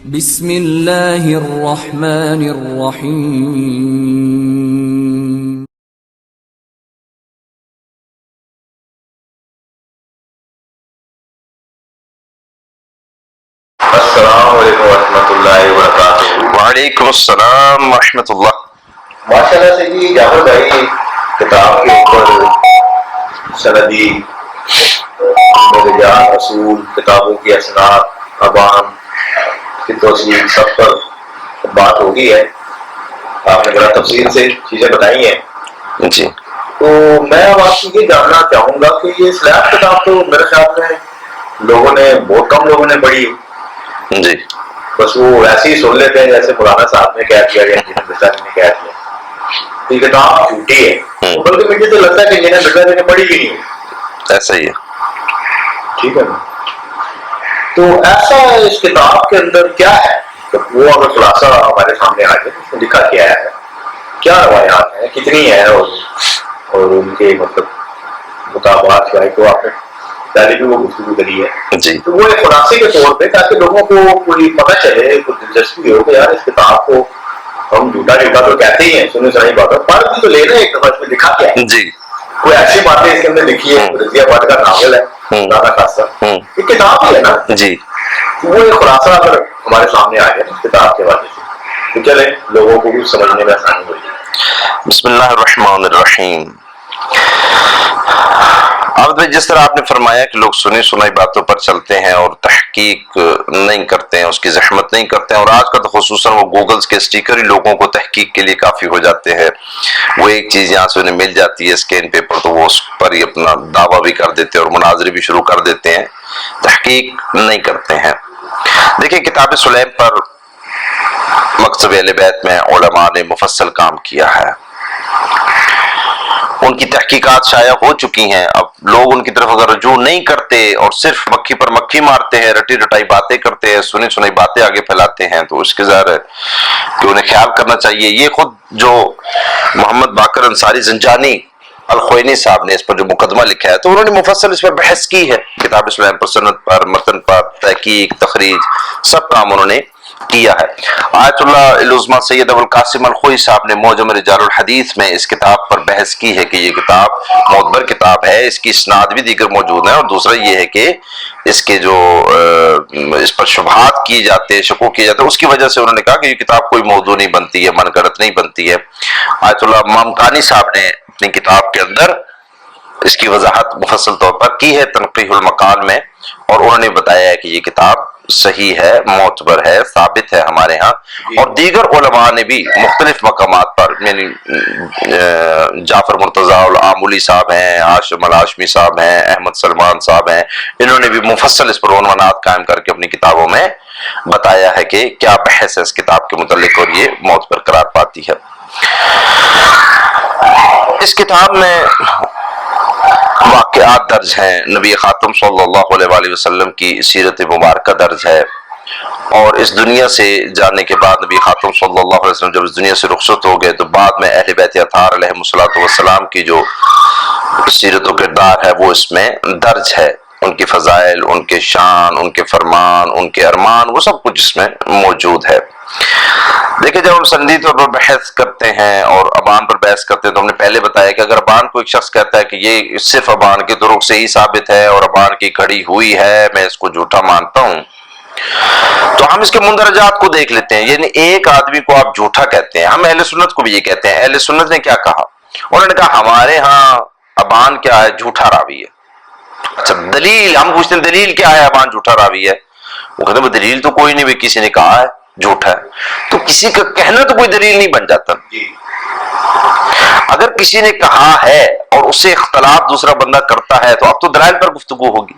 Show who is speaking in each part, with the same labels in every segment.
Speaker 1: بسم اللہ الرحمن الرحیم
Speaker 2: السلام علیکم ورحمۃ اللہ وبرکاتہ۔
Speaker 3: وعلیکم السلام ورحمۃ اللہ۔
Speaker 2: ماشاء اللہ سے جی جعفر بھائی کتاب کے اوپر سندی رجال اصول کتابوں کی اسناد ابان کی توثیق سب پر بات ہوگی ہے، آپ نے بڑا تفصیل سے چیزیں بتائی ہیں
Speaker 3: جی
Speaker 2: تو میں اب آپ سے یہ جاننا چاہوں گا کہ یہ اسلام کتاب تو میرے خیال میں بہت کم لوگوں نے پڑھی،
Speaker 3: جی
Speaker 2: بس وہ ایسے ہی سن لیتے ہیں جیسے مولانا صاحب نے کہہ دیا یا انجینئر مرزا جی نے کہہ دیا۔ یہ کتاب جھوٹی ہے، بلکہ مجھے تو لگتا ہے کہ انجینئر مرزا جی نے پڑھی بھی نہیں ہے۔
Speaker 3: ایسا ہی ہے۔
Speaker 2: ٹھیک ہے نا، تو ایسا اس کتاب کے اندر کیا ہے؟ وہ اگر خلاصہ ہمارے سامنے آ جائے اس میں لکھا کیا ہے، کیا روایات ہیں، کتنی ہیں، اور ان کے مطلب مطابقات کیا ہے، تو آپ نے پہلے بھی وہ گفتگو کری ہے
Speaker 3: جی
Speaker 2: تو وہ ایک خلاصے کے طور پہ تاکہ لوگوں کو کوئی پتہ چلے، کوئی دلچسپی ہو کہ یار اس کتاب کو ہم جھوٹا تو کہتے ہی ہیں، سنی سنائی بات ہے، پڑھ بھی تو لینا ایک دفعہ اس میں لکھا کیا ہے،
Speaker 3: جی
Speaker 2: کوئی ایسی باتیں اس کے اندر لکھی ہے، رضیہ بٹ کا ناول ہے زیادہ خاصہ، یہ کتاب ہی ہے نا،
Speaker 3: جی
Speaker 2: وہ ایک خلاصہ اگر ہمارے سامنے آ جائے اس کتاب کے حوالے سے تو چلے لوگوں کو بھی سمجھنے میں آسانی ہو جائے۔
Speaker 3: بسم اللہ الرحمن الرحیم۔ عابد بھائی، جس طرح آپ نے فرمایا کہ لوگ سنی سنائی باتوں پر چلتے ہیں اور تحقیق نہیں کرتے ہیں، اس کی زحمت نہیں کرتے ہیں، اور آج کا تو خصوصاً وہ گوگلز کے اسٹیکر ہی لوگوں کو تحقیق کے لیے کافی ہو جاتے ہیں، وہ ایک چیز یہاں سے انہیں مل جاتی ہے اسکین پیپر تو وہ اس پر ہی اپنا دعویٰ بھی کر دیتے ہیں اور مناظرے بھی شروع کر دیتے ہیں، تحقیق نہیں کرتے ہیں۔ دیکھیں، کتاب سلیم پر مکتب اہل بیت میں علماء نے مفصل کام کیا ہے، ان کی تحقیقات شائع ہو چکی ہیں، اب لوگ ان کی طرف اگر رجوع نہیں کرتے اور صرف مکھی پر مکھی مارتے ہیں، رٹی رٹائی باتیں کرتے ہیں، سنی سنائی باتیں آگے پھیلاتے ہیں، تو اس کے ظاہر ہے کہ انہیں خیال کرنا چاہیے۔ یہ خود جو محمد باقر انصاری زنجانی الخوئینی صاحب نے اس پر جو مقدمہ لکھا ہے تو انہوں نے مفصل اس پر بحث کی ہے، کتاب اسلام پر، سند پر، متن پر، تحقیق، تخریج، سب کام انہوں نے کیا ہے۔ آیت اللہ العظمیٰ سید ابو القاسم الخوئی صاحب نے معجم رجال الحدیث میں اس کتاب پر بحث کی ہے کہ یہ کتاب معتبر کتاب ہے، اس کی اسناد بھی دیگر موجود ہیں، اور دوسرا یہ ہے کہ اس کے جو اس پر شبہات کیے جاتے ہیں، شکوک کیے جاتے ہیں، اس کی وجہ سے انہوں نے کہا کہ یہ کتاب کوئی موضوع نہیں بنتی ہے، من گھڑت نہیں بنتی ہے۔ آیت اللہ مامکانی صاحب نے اپنی کتاب کے اندر اس کی وضاحت مفصل طور پر کی ہے تنقیح المقال میں، اور انہوں نے بتایا ہے کہ یہ کتاب صحیح ہے، معتبر ہے، ثابت ہے ہمارے ہاں، اور دیگر علماء نے بھی مختلف مقامات پر، یعنی جعفر مرتضیٰ العاملی صاحب ہیں، ہاشم الہاشمی صاحب ہیں، احمد سلمان صاحب ہیں، انہوں نے بھی مفصل اس پر عنوانات قائم کر کے اپنی کتابوں میں بتایا ہے کہ کیا بحث ہے اس کتاب کے متعلق، اور یہ معتبر قرار پاتی ہے۔ اس کتاب میں واقعات درج ہیں، نبی خاتم صلی اللہ علیہ وآلہ وسلم کی سیرت مبارکہ درج ہے، اور اس دنیا سے جانے کے بعد نبی خاتم صلی اللہ علیہ وسلم جب اس دنیا سے رخصت ہو گئے تو بعد میں اہل بیت اطہار علیہم السلام کی جو سیرت و کردار ہے وہ اس میں درج ہے، ان کی فضائل، ان کے شان، ان کے فرمان، ان کے ارمان، وہ سب کچھ اس میں موجود ہے۔ دیکھیں، جب ہم سندی طور پر بحث کرتے ہیں اور ابان پر بحث کرتے ہیں تو ہم نے پہلے بتایا کہ اگر ابان کو ایک شخص کہتا ہے کہ یہ صرف ابان کے طرق سے ہی ثابت ہے اور ابان کی کھڑی ہوئی ہے، میں اس کو جھوٹا مانتا ہوں، تو ہم اس کے مندرجات کو دیکھ لیتے ہیں، یعنی ایک آدمی کو آپ جھوٹا کہتے ہیں، ہم اہل سنت کو بھی یہ کہتے ہیں۔ اہل سنت نے کیا کہا؟ انہوں نے کہا ہمارے ہاں ابان کیا ہے؟ جھوٹا راوی ہے۔ اچھا، دلیل ہم پوچھتے ہیں دلیل کیا ہے ابان جھوٹا راوی ہے؟ وہ کہتے ہیں دلیل تو کوئی نہیں، بھی کسی نے کہا ہے جھوٹا ہے، تو کسی کا کہنا تو کوئی دلیل نہیں بن جاتا۔ اگر کسی نے کہا ہے اور اس سے اختلاف دوسرا بندہ کرتا ہے تو اب تو دلائل پر گفتگو ہوگی۔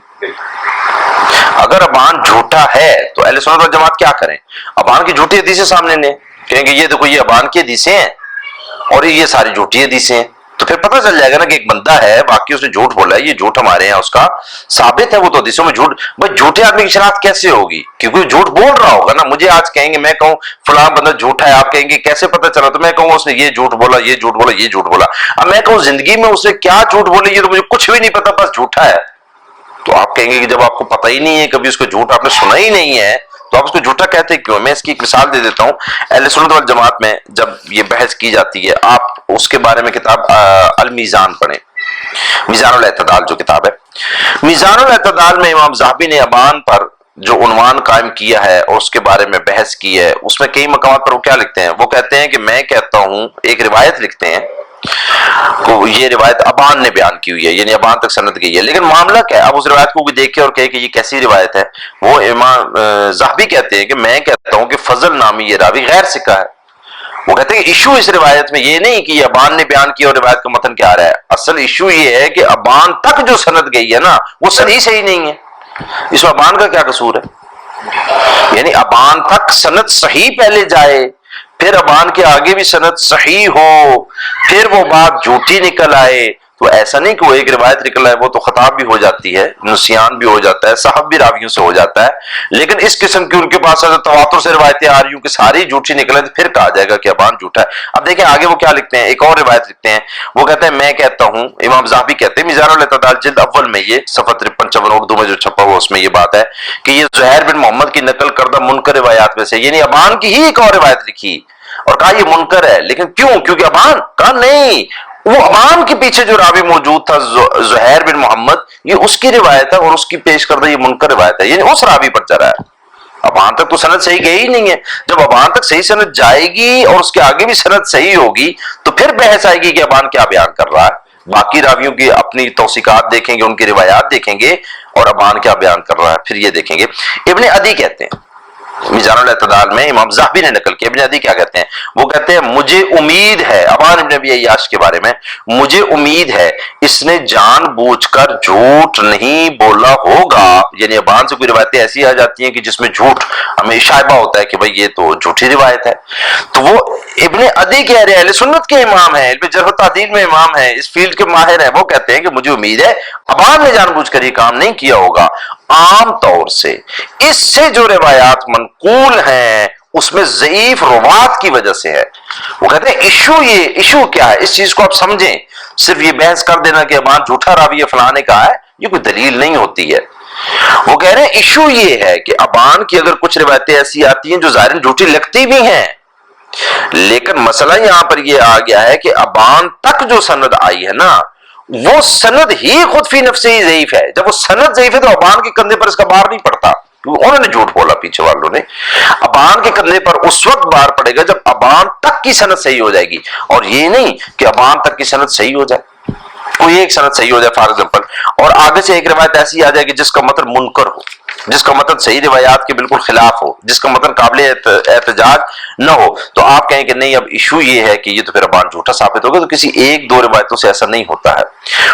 Speaker 3: اگر ابان جھوٹا ہے تو اہل سنت والجماعت کیا کریں؟ ابان کی جھوٹی حدیثیں سامنے لیں، کہیں کہ یہ دیکھو یہ ابان کی حدیثیں ہیں اور یہ ساری جھوٹی حدیثیں ہیں، تو پھر پتہ چل جائے گا نا کہ ایک بندہ ہے واقعی اس نے جھوٹ بولا ہے، یہ جھوٹ ہمارے یہاں اس کا ثابت ہے، وہ تو حدیثوں میں جھوٹ۔ بھائی جھوٹے آدمی کی شناخت کیسے ہوگی؟ کیونکہ وہ جھوٹ بول رہا ہوگا نا، مجھے آج کہیں گے، میں کہوں فلاں بندہ جھوٹا ہے، آپ کہیں گے کیسے پتہ چلا؟ تو میں کہوں اس نے یہ جھوٹ بولا، یہ جھوٹ بولا، یہ جھوٹ بولا۔ اب میں کہوں زندگی میں اس نے کیا جھوٹ بولے یہ تو مجھے کچھ بھی نہیں پتا، بس جھوٹا ہے، تو آپ کہیں گے کہ جب آپ کو پتہ ہی نہیں ہے، کبھی اس کو جھوٹ آپ نے سنا ہی نہیں ہے، تو آپ اس کو جھوٹا کہتے کیوں؟ میں اس کی ایک مثال دے دیتا ہوں. اہل سنت والجماعت میں جب یہ بحث کی جاتی ہے، آپ اس کے بارے میں کتاب المیزان پڑھیں، میزان الاعتدال جو کتاب ہے. میزان الاعتدال میں امام ذہبی نے ابان پر جو عنوان قائم کیا ہے اور اس کے بارے میں بحث کی ہے، اس میں کئی مقامات پر وہ کیا لکھتے ہیں؟ وہ کہتے ہیں کہ میں کہتا ہوں، ایک روایت لکھتے ہیں، یہ روایت ابان نے بیان کی ہوئی ہے، یعنی ابان تک سند گئی ہے، لیکن معاملہ کیا ہے؟ اب اس روایت کو کوئی دیکھے اور کہے کہ یہ کیسی روایت ہے؟ وہ امام ذہبی کہتے ہیں کہ میں کہتا ہوں کہ فضل نامی یہ راوی غیر ثقہ ہے. وہ کہتے ہیں کہ ایشو اس روایت میں یہ نہیں کہ یہ ابان نے بیان کیا اور روایت کا متن کیا رہا ہے، اصل ایشو یہ ہے کہ ابان تک جو سند گئی ہے نا وہ صحیح نہیں ہے. اس میں ابان کا کیا قصور ہے؟ یعنی ابان تک سند صحیح پہلے جائے، پھر ابان کے آگے بھی سند صحیح ہو، پھر وہ بات جھوٹی نکل آئے، تو ایسا نہیں کہ وہ ایک روایت نکل آئے، وہ تو خطا بھی ہو جاتی ہے، نسیان بھی ہو جاتا ہے، صحب بھی راویوں سے ہو جاتا ہے. لیکن اس قسم کی ان کے پاس اگر تواتر سے روایتیں آ رہی ہوں کہ ساری جھوٹی نکلیں تو پھر کہا جائے گا کہ ابان جھوٹا ہے. اب دیکھیں آگے وہ کیا لکھتے ہیں، ایک اور روایت لکھتے ہیں. وہ کہتے ہیں میں کہتا ہوں، امام ذہبی کہتے ہیں میزان الاعتدال جلد اول میں، یہ صفحہ 53 اردو میں جو چھپا ہوا اس میں یہ بات ہے کہ یہ زہیر بن محمد کی نقل کردہ منکر روایات میں سے، یعنی ابان کی ہی ایک اور روایت لکھی اور کہا یہ منکر ہے. لیکن کیوں؟ کیونکہ ابان کہا نہیں، وہ ابان کے پیچھے جو راوی موجود تھا زہیر بن محمد، یہ اس کی روایت ہے اور اس کی پیش کردہ یہ منکر روایت ہے، یعنی اس راوی پر چلا ہے. ابان تک تو سند صحیح گئی ہی نہیں ہے. جب ابان تک صحیح سند جائے گی اور اس کے آگے بھی سند صحیح ہوگی تو پھر بحث آئے گی کہ ابان کیا بیان کر رہا ہے. باقی راویوں کی اپنی توثیقات دیکھیں گے، ان کی روایات دیکھیں گے، اور ابان کیا بیان کر رہا ہے پھر یہ دیکھیں گے. ابن عدی کہتے ہیں، میزان الاعتدال میں امام ذہبی نے نقل کیا، ابن عدی کیا کہتے ہیں؟ وہ کہتے ہیں مجھے امید ہے، ابان ابن ابی عیاش کے بارے میں، مجھے امید ہے اس نے جان بوجھ کر جھوٹ نہیں بولا ہوگا. یعنی ابان سے کوئی روایتیں ایسی آ جاتی ہیں کہ جس میں جھوٹ ہمیں شائبہ ہوتا ہے کہ بھئی یہ تو جھوٹی روایت ہے. تو وہ ابن عدی کہہ رہے ہیں، اہل سنت کے امام ہیں، علم جرح و تعدیل میں امام ہیں، اس فیلڈ کے ماہر ہیں، وہ کہتے ہیں کہ مجھے امید ہے ابان نے جان بوجھ کر یہ کام نہیں کیا ہوگا. عام طور سے اس سے جو روایات منقول ہیں اس میں ضعیف روات کی وجہ سے ہے. وہ کہتے ہیں ایشو کیا ہے، اس چیز کو آپ سمجھیں. صرف یہ بحث کر دینا کہ ابان جھوٹا راوی ہے فلاں نے کہا ہے، یہ کوئی دلیل نہیں ہوتی ہے. وہ کہہ رہے ہیں ایشو یہ ہے کہ ابان کی اگر کچھ روایتیں ایسی آتی ہیں جو ظاہراً جھوٹی لگتی بھی ہیں، لیکن مسئلہ یہاں پر یہ آ گیا ہے کہ ابان تک جو سند آئی ہے نا وہ سند ہی خود فی نفس ہی ضعیف ہے. جب وہ سند ضعیف ہے تو ابان کے کندھے پر اس کا بار نہیں پڑتا، انہوں نے جھوٹ بولا پیچھے والوں نے. ابان کے کندھے پر اس وقت بار پڑے گا جب ابان تک کی سند صحیح ہو جائے گی، اور یہ نہیں کہ ابان تک کی سند صحیح ہو جائے، کوئی ایک سند صحیح ہو جائے فار ایگزامپل، اور آگے سے ایک روایت ایسی آ جائے کہ جس کا متن منکر ہو، جس کا متن صحیح روایات کے بالکل خلاف ہو، جس کا متن قابل احتجاج نہ ہو، تو آپ کہیں کہ نہیں اب ایشو یہ ہے کہ یہ تو پھر ابان جھوٹا ثابت ہوگا. تو کسی ایک دو روایتوں سے ایسا نہیں ہوتا ہے.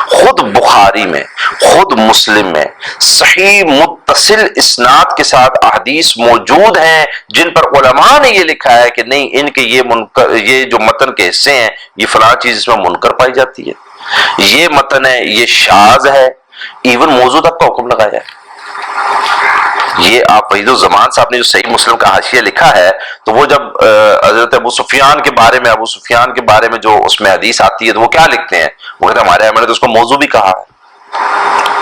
Speaker 3: خود بخاری میں، خود مسلم میں صحیح متصل اسناد کے ساتھ احادیث موجود ہیں جن پر علماء نے یہ لکھا ہے کہ نہیں ان کے یہ جو متن کے حصے ہیں یہ فلاں چیز اس میں منکر پائی جاتی ہے، یہ متن ہے، یہ شاذ ہے، ایون موضوع تک کا حکم لگایا ہے. یہ آپ وحید الزمان صاحب نے جو صحیح مسلم کا حاشیہ لکھا ہے، تو وہ جب حضرت ابو سفیان کے بارے میں جو اس میں حدیث آتی ہے تو وہ کیا لکھتے ہیں؟ وہ کہتے ہیں ہمارے ہم نے تو اس کو موضوع بھی کہا ہے،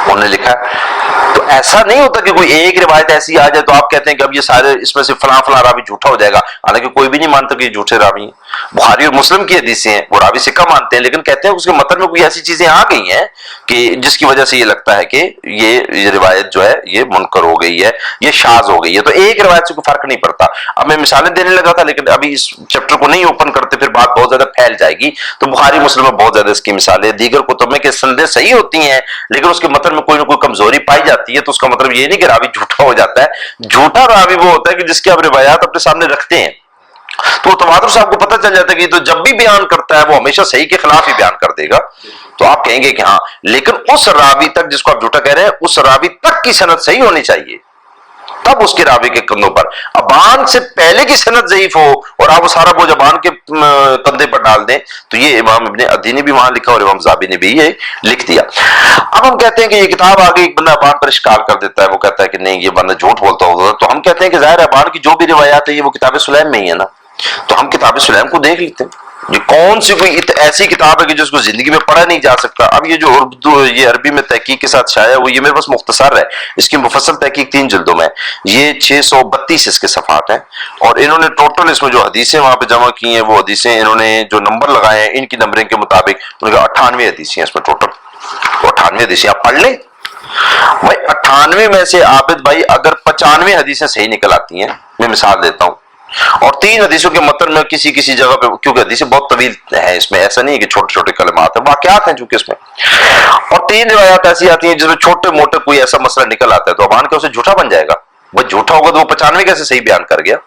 Speaker 3: انہوں نے لکھا ہے. تو ایسا نہیں ہوتا کہ کوئی ایک روایت ایسی آ جائے تو آپ کہتے ہیں کہ اب یہ سارے اس میں سے فلاں راوی جھوٹا ہو جائے گا، حالانکہ کوئی بھی نہیں مانتا کہ یہ جھوٹے راوی ہیں. بخاری اور مسلم کی حدیثیں ہیں، وہ راوی ثقہ مانتے ہیں، لیکن کہتے ہیں اس کے متن میں کوئی ایسی چیزیں آ گئی ہیں کہ جس کی وجہ سے یہ لگتا ہے کہ یہ روایت جو ہے یہ منکر ہو گئی ہے، یہ شاذ ہو گئی ہے. تو ایک روایت سے کوئی فرق نہیں پڑتا. اب میں مثالیں دینے لگا تھا لیکن ابھی اس چیپٹر کو نہیں اوپن کرتے پھر بات بہت زیادہ پھیل جائے گی. تو بخاری مسلم میں بہت زیادہ اس کی مثالیں، دیگر کتب میں کہ سندیں صحیح ہوتی ہیں لیکن اس کے متن میں کوئی نہ کوئی کمزوری پائی جاتی ہے، تو اس کا مطلب یہ نہیں کہ راوی جھوٹا ہو جاتا ہے. جھوٹا راوی وہ ہوتا ہے کہ جس کی آپ روایات اپنے سامنے رکھتے ہیں تو تواتر صاحب کو پتہ چل جاتا ہے کہ تو جب بھی بیان کرتا ہے وہ ہمیشہ صحیح کے خلاف ہی بیان کر دے گا. تو آپ کہیں گے کہ ہاں، لیکن اس راوی تک جس کو آپ جھوٹا کہہ رہے ہیں اس راوی تک کی سند صحیح ہونی چاہیے، تب اس کے راوی کے کندھوں پر. ابان سے پہلے کی سند ضعیف ہو اور آپ وہ سارا بوجھ ابان کے کندھے پر ڈال دیں، تو یہ امام ابن عدی نے بھی وہاں لکھا اور امام ذہبی نے بھی یہ لکھ دیا. اب ہم کہتے ہیں کہ یہ کتاب آگے ایک بندہ ابان پر اشکال کر دیتا ہے، وہ کہتا ہے کہ نہیں یہ بندہ جھوٹ بولتا ہوگا. تو ہم کہتے ہیں کہ ظاہر ابان کی جو بھی روایات ہے یہ وہ کتاب سلیم میں ہی ہے نا، تو ہم کتاب سلیم کو دیکھ لیتے ہیں. یہ کون سی کوئی ایسی کتاب ہے کہ جس کو زندگی میں پڑھا نہیں جا سکتا؟ اب یہ جو اردو یہ عربی میں تحقیق کے ساتھ شائع وہ یہ میرے پاس مختصر ہے، اس کی مفصل تحقیق 3 جلدوں میں، یہ 632 اس کے صفحات ہیں، اور انہوں نے ٹوٹل اس میں جو حدیثیں وہاں پہ جمع کی ہیں وہ حدیثیں انہوں نے جو نمبر لگائے ہیں ان کی نمبرنگ کے مطابق ان کے 98 حدیثیں ہیں اس میں ٹوٹل، 98 حدیثیں آپ پڑھ لیں بھائی۔ 98 میں سے عابد بھائی اگر 95 حدیثیں صحیح نکل آتی ہیں، میں مثال دیتا ہوں، اور 3 حدیثوں کے متن میں کسی جگہ پہ، کیونکہ حدیثیں بہت طویل ہیں اس میں، ایسا نہیں ہے کہ چھوٹے چھوٹے کلمات ہیں، واقعات ہیں چونکہ اس میں، اور 3 روایات ایسی آتی ہیں جس میں چھوٹے موٹے کوئی ایسا مسئلہ نکل آتا ہے تو ابان کے اسے جھوٹا بن جائے گا؟ وہ جھوٹا ہوگا تو وہ 95 کیسے صحیح بیان کر گیا؟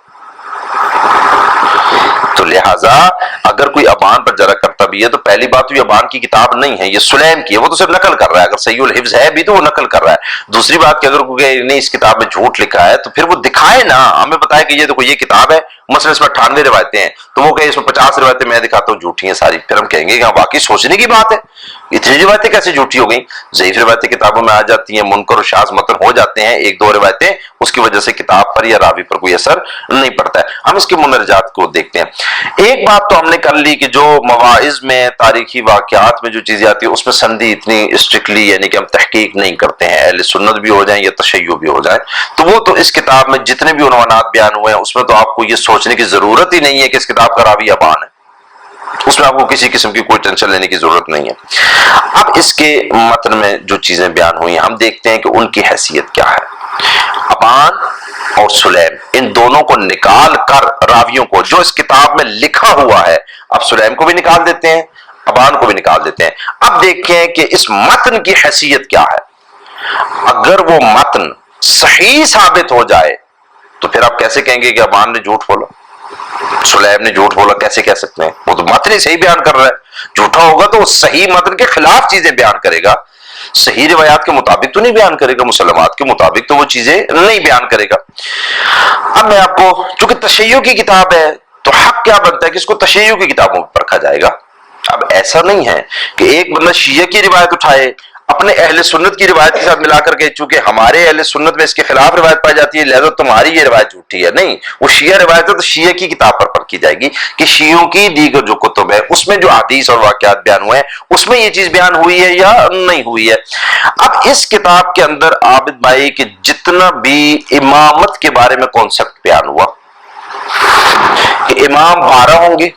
Speaker 3: تو لہٰذا اگر کوئی ابان پر جرا کرتا بھی ہے تو پہلی بات تو یہ ابان کی کتاب نہیں ہے، یہ سلیم کی ہے، وہ تو صرف نقل کر رہا ہے، اگر صحیح الحفظ ہے بھی تو وہ نقل کر رہا ہے۔ دوسری بات کہ اگر کوئی نہیں اس کتاب میں جھوٹ لکھا ہے تو پھر وہ دکھائے نا، ہمیں بتائے کہ یہ دیکھو یہ کتاب ہے، مثلا اس میں 98 روایتیں ہیں، تو وہ کہے اس میں 50 روایتیں میں دکھاتا ہوں جھوٹی ہیں ساری، پھر ہم کہیں گے کہ ہاں واقعی سوچنے کی بات ہے، اتنی روایتیں کیسے جھوٹی ہو گئیں؟ ضعیف روایتیں کتابوں میں آ جاتی ہیں، منکر و شاذ متن ہو جاتے ہیں، 1-2 روایتیں، اس کی وجہ سے کتاب پر یا راوی پر کوئی اثر نہیں پڑتا ہے۔ ہم اس کے مندرجات کو دیکھتے ہیں۔ ایک بات تو ہم نے کر لی کہ جو مواعظ میں، تاریخی واقعات میں جو چیزیں آتی ہیں اس میں سندی اتنی اسٹرکٹلی یعنی کہ ہم تحقیق نہیں کرتے ہیں، اہل سنت بھی ہو جائیں یا تشیع بھی ہو جائیں، تو وہ تو اس کتاب میں جتنے بھی عنوانات بیان ہوئے ہیں اس میں تو آپ کو یہ سوچنے کی ضرورت ہی نہیں ہے کہ اس کتاب کا راوی ابان ہے، اس میں آپ کو کسی قسم کی کوئی ٹینشن لینے کی ضرورت نہیں ہے۔ اب اس کے متن میں جو چیزیں بیان ہوئی ہیں ہم دیکھتے ہیں کہ ان کی حیثیت کیا ہے۔ ابان اور سلیم ان دونوں کو نکال کر راویوں کو جو اس کتاب میں لکھا ہوا ہے، اب سلیم کو بھی نکال دیتے ہیں، ابان کو بھی نکال دیتے ہیں۔ اب دیکھیں کہ اس متن کی حیثیت کیا ہے۔ اگر وہ متن صحیح ثابت ہو جائے تو پھر آپ کیسے کہیں گے کہ ابان نے جھوٹ بولا، سلیم نے جھوٹ بولا؟ کیسے کہہ سکتے ہیں؟ وہ تو متن ہی صحیح بیان کر رہا ہے، جھوٹا ہوگا تو وہ صحیح متن کے خلاف چیزیں بیان کرے گا، صحیح روایات کے مطابق تو نہیں بیان کرے گا، مسلمات کے مطابق تو وہ چیزیں نہیں بیان کرے گا۔ اب میں آپ کو، چونکہ تشیع کی کتاب ہے تو حق کیا بنتا ہے کہ اس کو تشیع کی کتابوں پر پرکھا جائے گا۔ اب ایسا نہیں ہے کہ ایک بندہ شیعہ کی روایت اٹھائے اپنے اہل سنت کی روایت کے ساتھ ملا کر کے، چونکہ ہمارے اہل سنت میں اس کے خلاف روایت پائی جاتی ہے لہذا تمہاری یہ روایت جھوٹی ہے، نہیں، وہ شیعہ روایت ہے تو شیعہ کی کتاب پر پرکھی جائے گی کہ شیعوں کی دیگر جو کتب ہے اس میں جو حدیث اور واقعات بیان ہوئے ہیں اس میں یہ چیز بیان ہوئی ہے یا نہیں ہوئی ہے۔ اب اس کتاب کے اندر عابد بھائی کہ جتنا بھی امامت کے بارے میں کانسیپٹ بیان ہوا کہ امام 12 ہوں گے،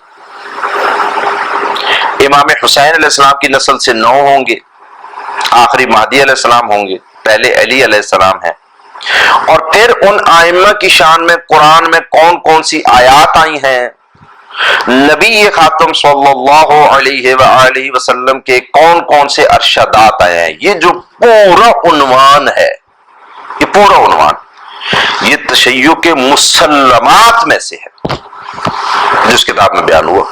Speaker 3: امام حسین علیہ السلام کی نسل سے 9 ہوں گے، آخری مہدی علیہ السلام ہوں گے، پہلے علی علیہ السلام ہے، اور پھر ان ائمہ کی شان میں قرآن میں کون کون سی آیات آئی ہیں، نبی خاتم صلی اللہ علیہ وآلہ وسلم کے کون کون سے ارشادات آئے ہیں، یہ جو پورا عنوان ہے، یہ پورا عنوان یہ تشیع کے مسلمات میں سے ہے جو اس کتاب میں بیان ہوا۔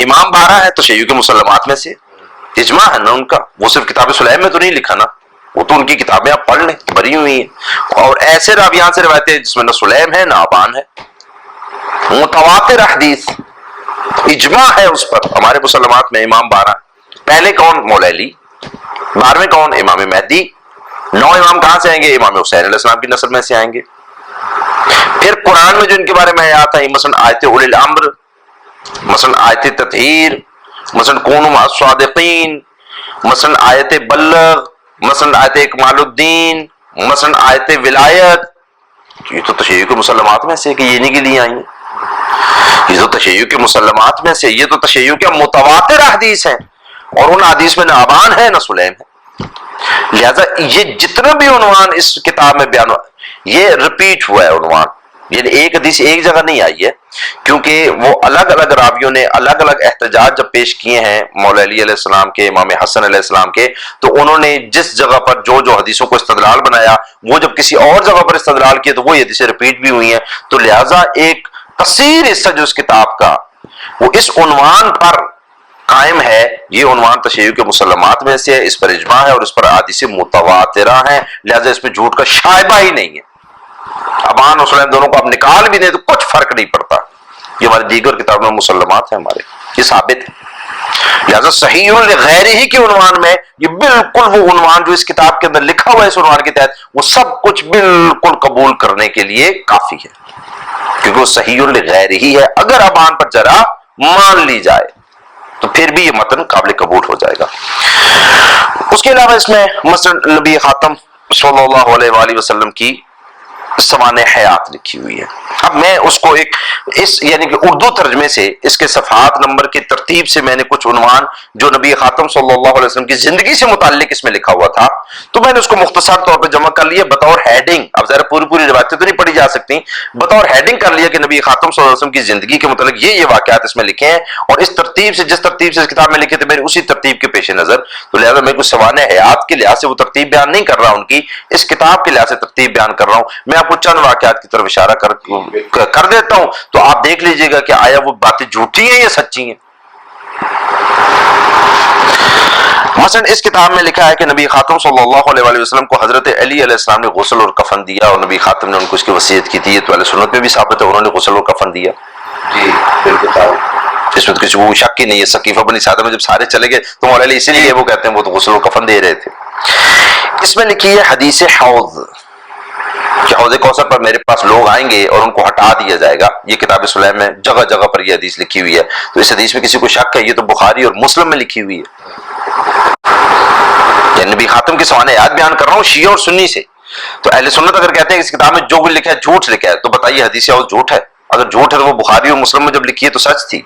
Speaker 3: امام 12 ہے تشیع کے مسلمات میں سے، اجماع ہے نا ان کا، وہ صرف کتاب سلیم میں تو نہیں لکھا نا، وہ تو ان کی کتابیں آپ پڑھ لیں بھری ہوئی ہیں، اور ایسے راویان سے روایتیں جس میں نہ سلیم ہے نہ ابان ہے، متواتر حدیث، اجماع ہے اس پر ہمارے مسلمات میں۔ امام 12 پہلے کون؟ مولا علی، 12ویں کون؟ امام مہدی، 9 امام کہاں سے آئیں گے؟ امام حسین علیہ السلام کی نسل میں سے آئیں گے۔ پھر قرآن میں جو ان کے بارے میں آیات ہیں مثلا آیت اولی الامر، مثلا آیت تطہیر، مثلا کونوا مع الصادقین، مثلا آیت بلغ، مثلا آیت اکمال الدین، مثلا آیت ولایت، یہ تو تشیع کے مسلمات میں سے کہ یہ نہیں کے لیے آئی ہیں، یہ تو تشیع کے مسلمات میں سے، یہ تو تشیع کے متواتر حدیث ہیں، اور ان حدیث میں نہ ابان ہے نہ سلیم ہے۔ لہذا یہ جتنا بھی عنوان اس کتاب میں بیان ہوا یہ ریپیٹ ہوا ہے عنوان، یعنی ایک حدیث ایک جگہ نہیں آئی ہے، کیونکہ وہ الگ الگ راویوں نے الگ الگ احتجاج جب پیش کیے ہیں مولا علی علیہ السلام کے، امام حسن علیہ السلام کے، تو انہوں نے جس جگہ پر جو جو حدیثوں کو استدلال بنایا وہ جب کسی اور جگہ پر استدلال کیے تو وہ حدیثیں ریپیٹ بھی ہوئی ہیں، تو لہٰذا ایک کثیر حصہ جو اس کتاب کا وہ اس عنوان پر قائم ہے، یہ عنوان تشیع کے مسلمات میں سے ہے، اس پر اجماع ہے اور اس پر احادیث متواترہ ہیں، لہذا اس میں جھوٹ کا شائبہ ہی نہیں ہے۔ ابان اور سلیم دونوں کو آپ نکال بھی دیں تو کچھ فرق نہیں پڑتا، یہ ہماری دیگر کتابوں میں مسلمات ہیں ہمارے، یہ ثابت ہے۔ لہذا صحیح لغیرہ ہی کے عنوان میں یہ بالکل وہ عنوان جو اس کتاب کے اندر لکھا ہوا ہے اس عنوان کے تحت وہ سب کچھ بالکل قبول کرنے کے لیے کافی ہے۔ کیونکہ وہ صحیح لغیر ہی ہے. اگر ابان پر ذرا مان لی جائے تو پھر بھی یہ متن قابل قبول ہو جائے گا. اس کے علاوہ اس میں مثلا نبی خاتم صلی اللہ علیہ وآلہ وسلم کی سوانح حیات لکھی ہوئی ہے. اب میں اس کو یعنی کہ اردو ترجمے سے اس کے صفحات نمبر کی ترتیب سے میں نے کچھ عنوان جو نبی خاتم صلی اللہ علیہ وسلم کی زندگی سے متعلق اس میں لکھا ہوا تھا تو میں نے اس کو مختصر طور پہ جمع کر لیا بطور ہیڈنگ. اب ذرا پوری روایتیں تو نہیں پڑھی جا سکتی, بطور ہیڈنگ کر لیا کہ نبی خاتم صلی اللہ علیہ وسلم کی زندگی کے متعلق یہ واقعات اس میں لکھے ہیں, اور اس ترتیب سے جس ترتیب سے اس کتاب میں لکھے تھے میں نے اسی ترتیب کے پیش نظر, تو لہٰذا میں کچھ سوانح حیات کے لحاظ سے وہ ترتیب بیان نہیں کر رہا ان کی, اس کتاب کے لحاظ سے ترتیب بیان کر رہا ہوں. میں آپ کو چند واقعات کی طرف اشارہ کر دیتا ہوں تو آپ دیکھ لیجئے گا کہ آیا وہ باتیں جھوٹی ہیں یا سچی ہیں. مثلا اس کتاب میں لکھا ہے کہ نبی خاتم صلی اللہ علیہ وآلہ وسلم کو حضرت علی علیہ السلام نے غسل اور کفن دیا, اور نبی خاتم نے ان کو اس کی وصیت کی تھی. یہ تو اہل سنت میں بھی ثابت ہے انہوں نے غسل اور کفن دیا.
Speaker 2: جی بالکل ثابت,
Speaker 3: اس میں تو کسی کو شک ہی نہیں ہے. ثقیفہ بنی سعدہ میں جب سارے چلے گئے تو مولا علی اسی لیے وہ کہتے ہیں وہ تو غسل اور کفن دے رہے تھے. اس میں لکھی ہے حدیث حوض کہ حوض کوثر پر میرے پاس لوگ آئیں گے اور ان کو ہٹا دیا جائے گا. یہ کتاب سلیم میں جگہ جگہ پر یہ حدیث لکھی ہوئی ہے. تو اس حدیث میں کسی کو شک ہے یہ تو بخاری اور مسلم میں لکھی ہوئی ہے. یعنی نبی خاتم کی سوانح حیات بیان کر رہا ہوں شیعہ اور سنی سے. تو اہل سنت اگر کہتے ہیں کہ اس کتاب میں جو بھی لکھا ہے جھوٹ لکھا ہے تو بتائیے حدیث حوض جھوٹ ہے؟ اگر جھوٹ ہے تو وہ بخاری اور مسلم میں جب لکھی ہے تو سچ تھی.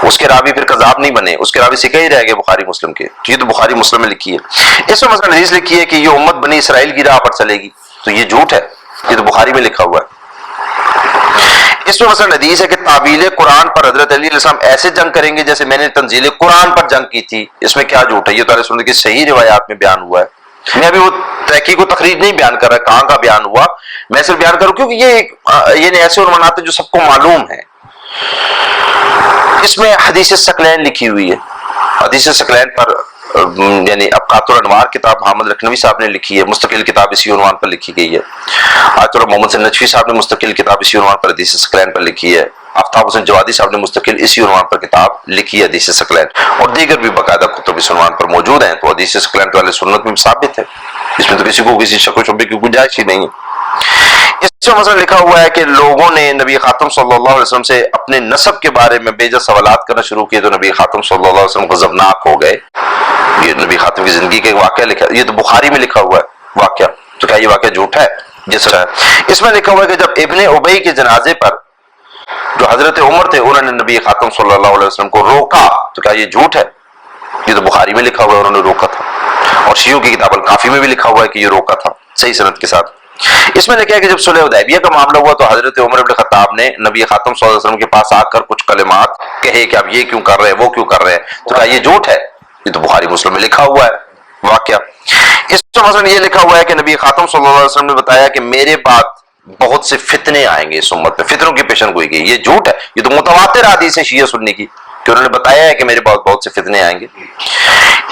Speaker 3: اس کے راوی پھر کذاب نہیں بنے, اس کے راوی سکے ہی رہ گئے بخاری مسلم کے. یہ تو بخاری مسلم میں لکھی ہے. اس میں مثلا حدیث لکھی ہے کہ یہ امت بنی اسرائیل کی راہ پر چلے گی, تو یہ جھوٹ ہے, یہ تو بخاری میں لکھا ہوا ہے. اس میں مثلا حدیث ہے کہ تعویل قرآن پر حضرت علی علیہ السلام ایسے جنگ کریں گے جیسے میں نے تنزیل قرآن پر جنگ کی تھی. اس میں کیا جھوٹ ہے؟ یہ تو اہل سنت کی صحیح روایات میں بیان ہوا ہے. میں ابھی وہ تحقیق و تخریج نہیں بیان کر رہا کہاں کا بیان ہوا, میں صرف بیان کروں کیونکہ یہ ایسے عنوانات ہیں جو سب کو معلوم ہے. اس میں حدیث ثقلین لکھی ہوئی ہے. حدیث ثقلین پر یعنی ابقات الانوار کتاب حامد لکھنوی صاحب نے لکھی ہے, مستقل کتاب اسی عنوان پر لکھی گئی ہے. آیت اللہ محمد صلی نجفی صاحب نے مستقل کتاب اسی عنوان پر حدیث ثقلین پر لکھی ہے. آفتاب حسین جوادی صاحب نے مستقل اسی عنوان پر کتاب لکھی ہے حدیث ثقلین, اور دیگر بھی باقاعدہ کتب اس عنوان پر موجود ہیں. تو حدیث ثقلین تو اہل سنت میں ثابت ہے, اس میں تو کسی کو کسی شک و شبے کی گنجائش ہی نہیں ہے. اس میں مثلا لکھا ہوا ہے کہ لوگوں نے نبی خاتم صلی اللہ علیہ وسلم سے اپنے نسب کے بارے میں بے جا سوالات کرنا شروع کیے تو نبی خاتم صلی اللہ علیہ وسلم غضبناک ہو گئے. یہ نبی خاتم کی زندگی کا ایک واقعہ لکھا, یہ تو بخاری میں لکھا ہوا ہے واقعہ, تو کیا یہ واقعہ جھوٹ ہے؟ جس طرح اس میں لکھا ہوا ہے کہ جب ابن ابی کے جنازے پر جو حضرت عمر تھے انہوں نے نبی خاتم صلی اللہ علیہ وسلم کو روکا, تو کیا یہ جھوٹ ہے؟ یہ تو بخاری میں لکھا ہوا ہے انہوں نے روکا تھا, اور شیعوں کی کتاب الکافی میں بھی لکھا ہوا ہے کہ یہ روکا تھا صحیح سند کے ساتھ. اس میں لکھا ہے کہ جب صلح حدیبیہ کا معاملہ ہوا تو حضرت عمر بن خطاب نے نبی خاتم صلی اللہ علیہ وسلم کے پاس آ کر کچھ کلمات کہے کہ اب یہ کیوں کر رہے ہیں وہ کیوں کر رہے ہیں, تو کہا یہ جھوٹ ہے؟ یہ تو بخاری مسلم میں لکھا ہوا ہے واقعہ. اس میں مثلا یہ لکھا ہوا ہے کہ نبی خاتم صلی اللہ علیہ وسلم نے بتایا کہ میرے بعد بہت سے فتنے آئیں گے اس امت میں, فتنوں کی پیشن گوئی گئی. یہ جھوٹ ہے, یہ تو متواتر حدیث ہے شیعہ سنی کی کہ انہوں نے بتایا ہے کہ میرے بعد بہت سے فتنے آئیں گے.